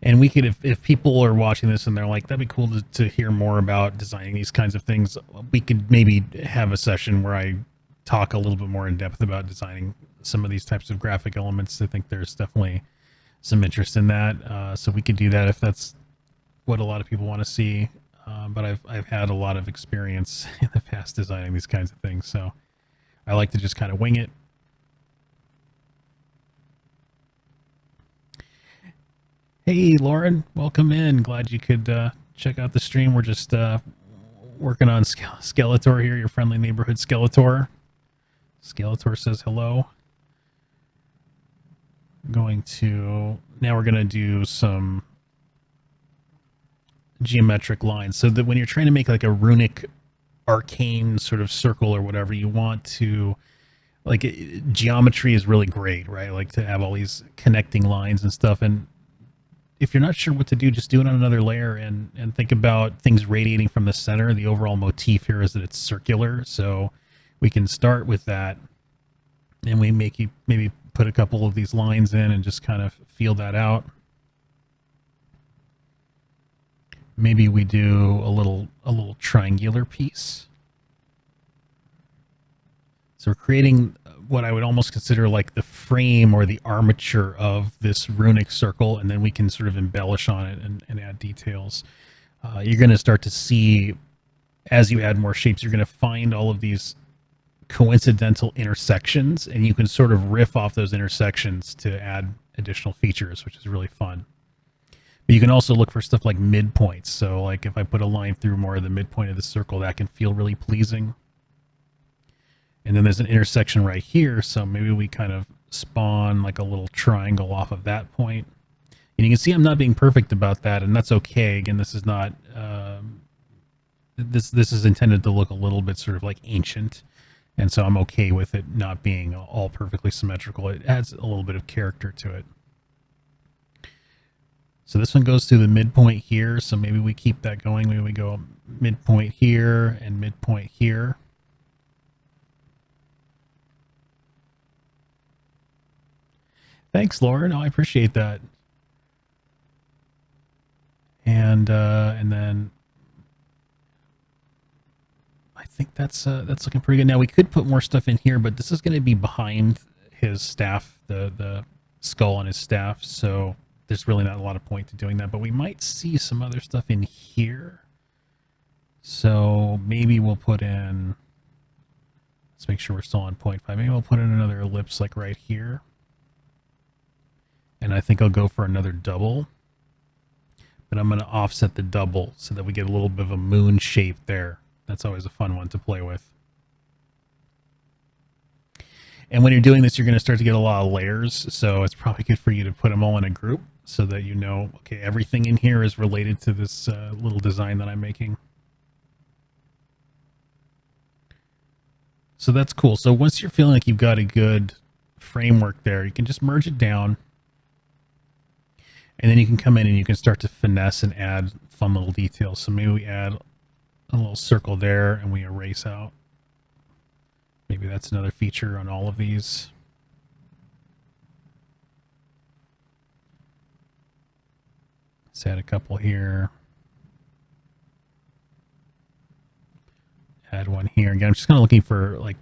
And we could, if people are watching this and they're like, that'd be cool to hear more about designing these kinds of things, we could maybe have a session where I talk a little bit more in depth about designing some of these types of graphic elements. I think there's definitely some interest in that. So we could do that if that's what a lot of people want to see. But I've had a lot of experience in the past designing these kinds of things. So I like to just kind of wing it. Hey, Lauren, welcome in. Glad you could check out the stream. We're just working on Skeletor here, your friendly neighborhood Skeletor. Skeletor says hello. Now we're going to do some geometric lines so that when you're trying to make like a runic arcane sort of circle or whatever, you want to like geometry is really great, right? Like to have all these connecting lines and stuff. And if you're not sure what to do, just do it on another layer and think about things radiating from the center. The overall motif here is that it's circular. So we can start with that. And we maybe put a couple of these lines in and just kind of feel that out. Maybe we do a little triangular piece. So we're creating what I would almost consider like the frame or the armature of this runic circle, and then we can sort of embellish on it and add details. You're going to start to see, as you add more shapes, you're going to find all of these coincidental intersections, and you can sort of riff off those intersections to add additional features, which is really fun. But you can also look for stuff like midpoints. So like if I put a line through more of the midpoint of the circle, that can feel really pleasing. And then there's an intersection right here, so maybe we kind of spawn like a little triangle off of that point. And you can see I'm not being perfect about that, and that's okay. Again, this is not this is intended to look a little bit sort of like ancient, and so I'm okay with it not being all perfectly symmetrical. It adds a little bit of character to it. So this one goes through the midpoint here, so maybe we keep that going. Maybe we go midpoint here and midpoint here. Thanks, Laura. No, I appreciate that. And then I think that's looking pretty good. Now we could put more stuff in here, but this is going to be behind his staff, the skull on his staff. So there's really not a lot of point to doing that. But we might see some other stuff in here. So maybe we'll put in. Let's make sure we're still on 0.5. Maybe we'll put in another ellipse like right here. And I think I'll go for another double. But I'm going to offset the double so that we get a little bit of a moon shape there. That's always a fun one to play with. And when you're doing this, you're going to start to get a lot of layers. So it's probably good for you to put them all in a group so that you know, okay, everything in here is related to this little design that I'm making. So that's cool. So once you're feeling like you've got a good framework there, you can just merge it down. And then you can come in and you can start to finesse and add fun little details. So maybe we add a little circle there and we erase out. Maybe that's another feature on all of these. Let's add a couple here. Add one here. Again, I'm just kind of looking for like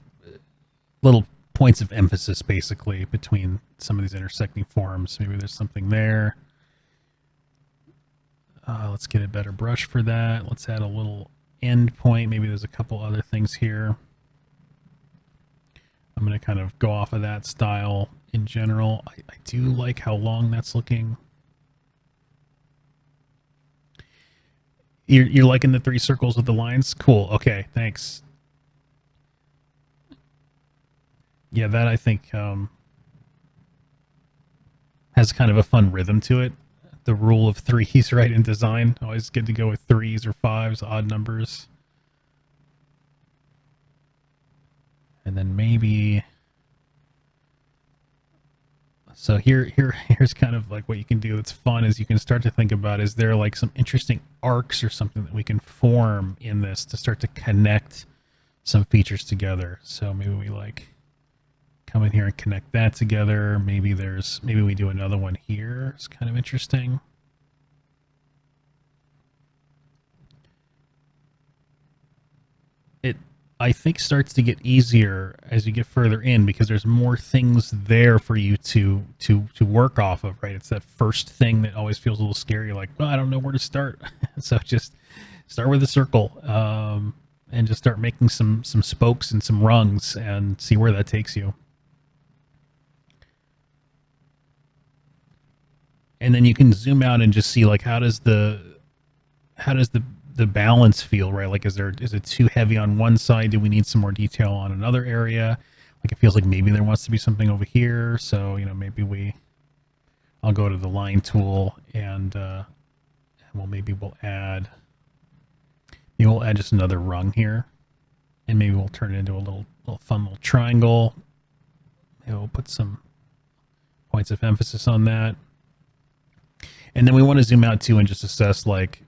little points of emphasis basically between some of these intersecting forms. Maybe there's something there. Let's get a better brush for that. Let's add a little end point. Maybe there's a couple other things here. I'm going to kind of go off of that style in general. I do like how long that's looking. You're liking the 3 circles with the lines? Cool. Okay, thanks. Yeah, that I think has kind of a fun rhythm to it. The rule of 3s, right, in design. Always good to go with 3s or 5s, odd numbers. And then maybe... So here's kind of like what you can do that's fun is you can start to think about, is there like some interesting arcs or something that we can form in this to start to connect some features together. So maybe we like come in here and connect that together. Maybe we do another one here. It's kind of interesting. It, I think, starts to get easier as you get further in because there's more things there for you to work off of, right? It's that first thing that always feels a little scary, like, well, I don't know where to start. So just start with a circle and just start making some spokes and some rungs and see where that takes you. And then you can zoom out and just see like how does the balance feel, right? Like is it too heavy on one side? Do we need some more detail on another area? Like it feels like maybe there wants to be something over here. So, you know, maybe I'll go to the line tool and maybe we'll add just another rung here, and maybe we'll turn it into a little fun little triangle. Maybe we'll put some points of emphasis on that. And then we want to zoom out too and just assess, like,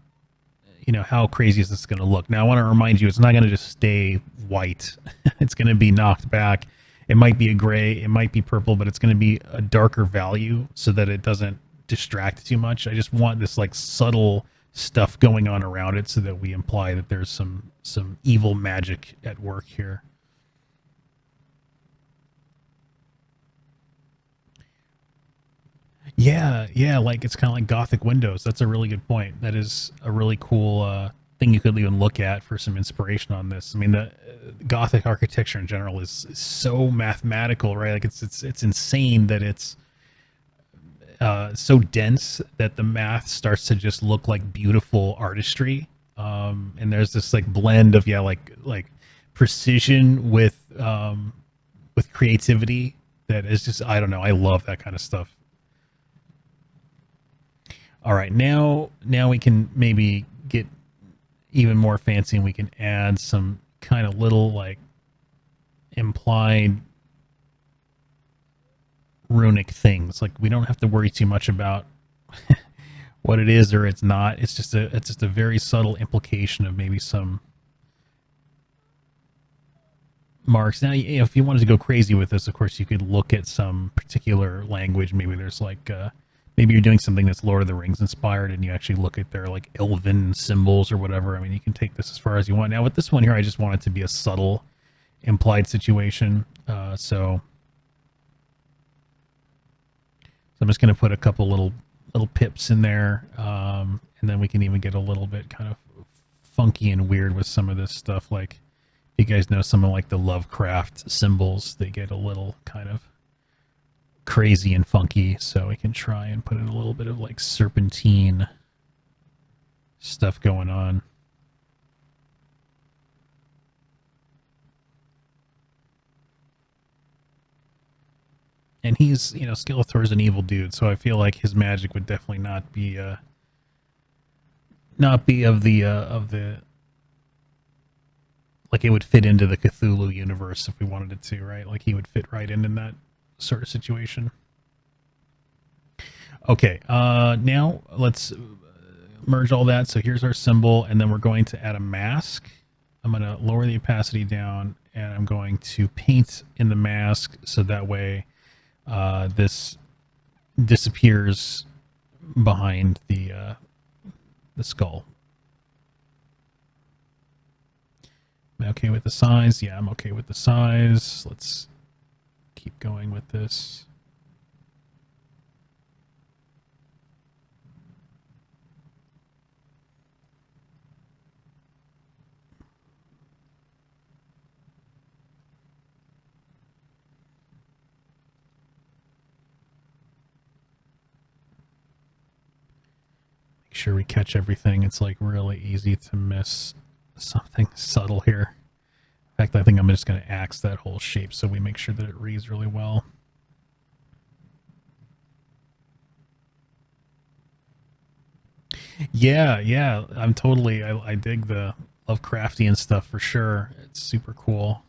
you know, how crazy is this going to look? Now, I want to remind you, it's not going to just stay white. It's going to be knocked back, It might be a gray, it might be purple, but it's going to be a darker value so that it doesn't distract too much. I just want this like subtle stuff going on around it so that we imply that there's some evil magic at work here. Yeah, yeah, like it's kind of like Gothic windows. That's a really good point. That is a really cool thing you could even look at for some inspiration on this. I mean, the Gothic architecture in general is so mathematical, right? Like it's insane that it's so dense that the math starts to just look like beautiful artistry. And there's this like blend of like precision with creativity that is just, I don't know. I love that kind of stuff. All right, now we can maybe get even more fancy and we can add some kind of little like implied runic things. Like we don't have to worry too much about what it is or it's not. It's just a very subtle implication of maybe some marks. Now, if you wanted to go crazy with this, of course, you could look at some particular language. Maybe there's like, maybe you're doing something that's Lord of the Rings inspired, and you actually look at their like elven symbols or whatever. I mean, you can take this as far as you want. Now, with this one here, I just want it to be a subtle, implied situation. So I'm just going to put a couple little pips in there, and then we can even get a little bit kind of funky and weird with some of this stuff. Like, you guys know some of like the Lovecraft symbols, they get a little kind of crazy and funky, so we can try and put in a little bit of like serpentine stuff going on. And he's, Skeletor is an evil dude, so I feel like his magic would definitely not be of the like it would fit into the Cthulhu universe if we wanted it to, right? Like he would fit right in that sort of situation. Okay, now let's merge all that. So here's our symbol, and then we're going to add a mask. I'm going to lower the opacity down, and I'm going to paint in the mask so that way this disappears behind the skull. Am I okay with the size? Yeah, I'm okay with the size. Let's keep going with this. Make sure we catch everything. It's like really easy to miss something subtle here. In fact, I think I'm just going to axe that whole shape so we make sure that it reads really well. Yeah, yeah, I dig the Lovecraftian stuff for sure. It's super cool.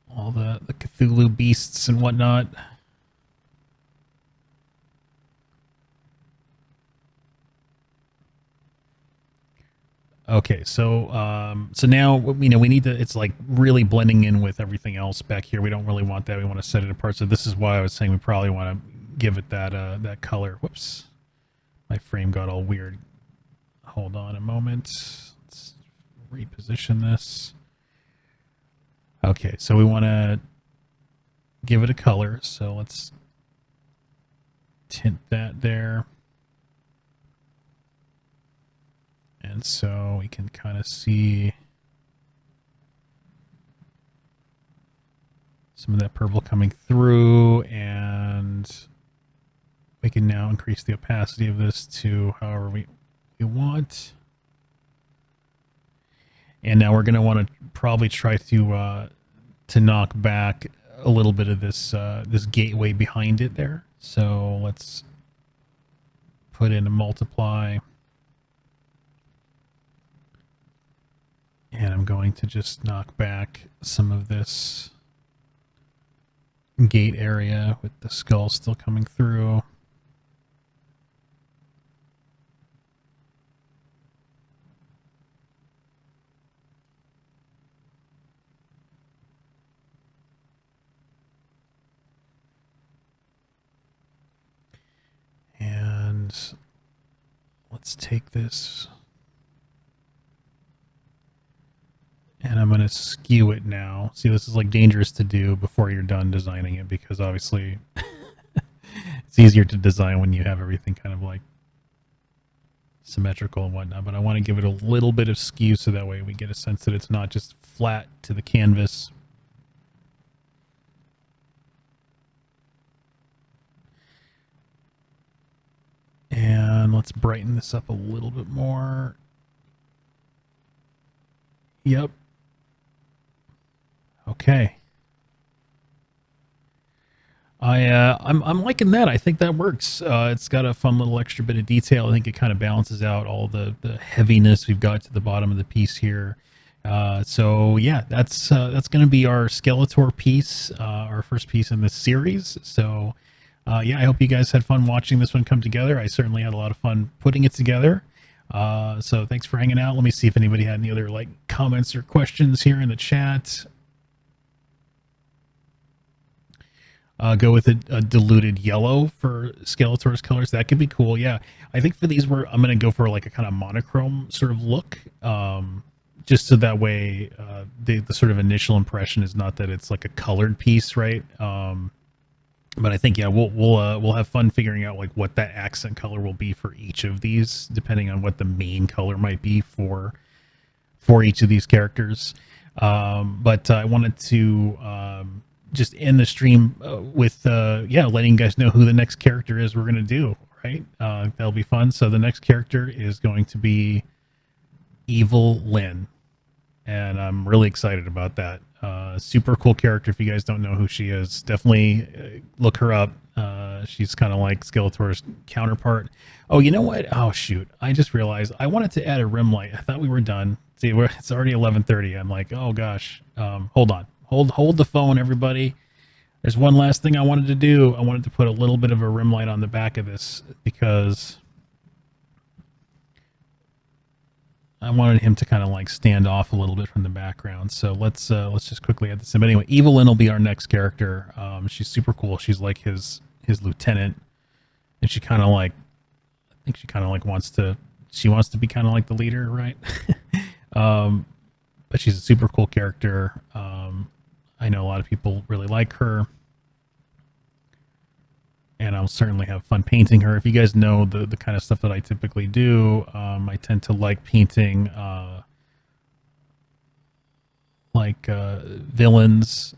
All the Cthulhu beasts and whatnot. Okay, so now we need to. It's like really blending in with everything else back here. We don't really want that. We want to set it apart. So this is why I was saying we probably want to give it that color. Whoops, my frame got all weird. Hold on a moment. Let's reposition this. Okay, so we want to give it a color. So let's tint that there. And so we can kind of see some of that purple coming through, and we can now increase the opacity of this to however we want. And now we're going to want to probably try to knock back a little bit of this this gateway behind it there. So let's put in a multiply. And I'm going to just knock back some of this gate area with the skull still coming through. let's take this and I'm going to skew it now. See, this is like dangerous to do before you're done designing it, because obviously it's easier to design when you have everything kind of like symmetrical and whatnot, but I want to give it a little bit of skew so that way we get a sense that it's not just flat to the canvas. And let's brighten this up a little bit more. Yep. Okay. I'm liking that. I think that works. It's got a fun little extra bit of detail. I think it kind of balances out all the heaviness we've got to the bottom of the piece here. So yeah, that's going to be our Skeletor piece, our first piece in this series. So yeah, I hope you guys had fun watching this one come together. I certainly had a lot of fun putting it together. So thanks for hanging out. Let me see if anybody had any other like comments or questions here in the chat. Go with a diluted yellow for Skeletor's colors. That could be cool. Yeah, I think for these, I'm going to go for like a kind of monochrome sort of look, just so that way the sort of initial impression is not that it's like a colored piece, right? But I think, yeah, we'll have fun figuring out like what that accent color will be for each of these, depending on what the main color might be for each of these characters. But I wanted to just end the stream with yeah, letting you guys know who the next character is we're gonna do, right? That'll be fun. So the next character is going to be Evil Lynn, and I'm really excited about that. Super cool character. If you guys don't know who she is, definitely look her up. She's kind of like Skeletor's counterpart. Oh, you know what? Oh shoot, I just realized I wanted to add a rim light. I thought we were done. See, it's already 11:30. I'm like, oh gosh, hold on. Hold the phone, everybody. There's one last thing I wanted to do. I wanted to put a little bit of a rim light on the back of this because I wanted him to kind of like stand off a little bit from the background. So let's just quickly add this in. But anyway, Evil Lynn will be our next character. She's super cool. She's like his lieutenant, and she kind of like, I think she kind of like wants to be kind of like the leader, right? But she's a super cool character. I know a lot of people really like her, and I'll certainly have fun painting her. If you guys know the kind of stuff that I typically do, I tend to like painting villains,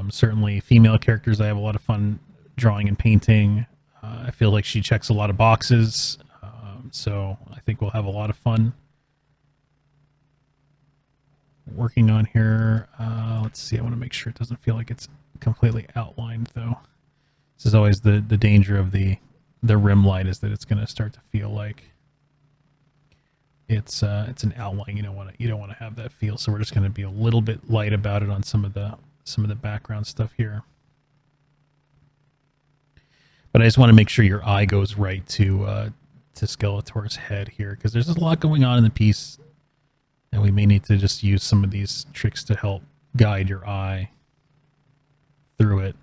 certainly female characters. I have a lot of fun drawing and painting. I feel like she checks a lot of boxes, so I think we'll have a lot of fun working on here. Let's see, I want to make sure it doesn't feel like it's completely outlined though. This is always the danger of the rim light, is that it's going to start to feel like it's an outline. You don't want to have that feel, so we're just going to be a little bit light about it on some of the background stuff here. But I just want to make sure your eye goes right to Skeletor's head here, because there's a lot going on in the piece, and we may need to just use some of these tricks to help guide your eye through it.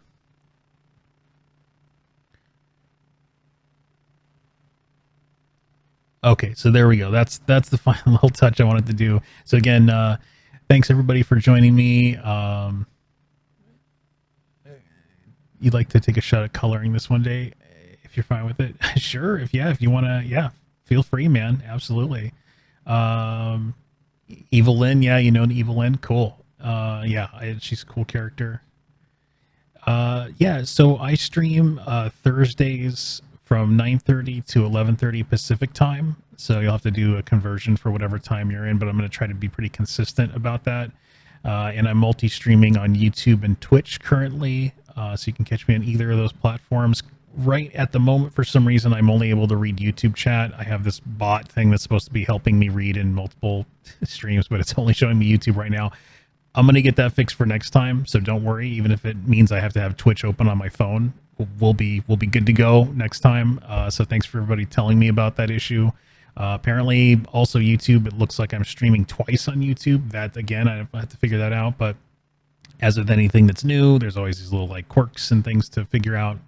Okay, so there we go. That's the final little touch I wanted to do. So again, thanks everybody for joining me. You'd like to take a shot at coloring this one day, if you're fine with it? Sure. If you want to, yeah, feel free, man. Absolutely. Evil Lynn, yeah, you know the Evil Lynn, cool. Yeah, she's a cool character. Yeah, so I stream Thursdays from 9:30 to 11:30 Pacific time. So you'll have to do a conversion for whatever time you're in, but I'm going to try to be pretty consistent about that. And I'm multi-streaming on YouTube and Twitch currently, so you can catch me on either of those platforms. Right at the moment, for some reason, I'm only able to read YouTube chat. I have this bot thing that's supposed to be helping me read in multiple streams, but it's only showing me YouTube right now. I'm going to get that fixed for next time, so don't worry. Even if it means I have to have Twitch open on my phone, we'll be good to go next time. So thanks for everybody telling me about that issue. Apparently, also YouTube, it looks like I'm streaming twice on YouTube. That, again, I have to figure that out. But as with anything that's new, there's always these little like quirks and things to figure out.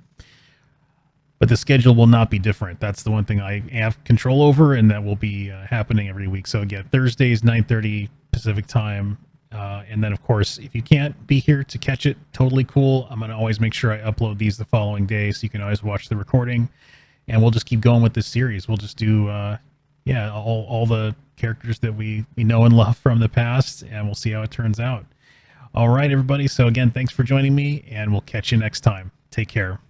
but the schedule will not be different. That's the one thing I have control over, and that will be happening every week. So again, Thursdays 9:30 Pacific time, and then of course, if you can't be here to catch it, totally cool. I'm gonna always make sure I upload these the following day, so you can always watch the recording, and we'll just keep going with this series. We'll just do yeah, all the characters that we know and love from the past, and we'll see how it turns out. All right, everybody. So again, thanks for joining me, and we'll catch you next time. Take care.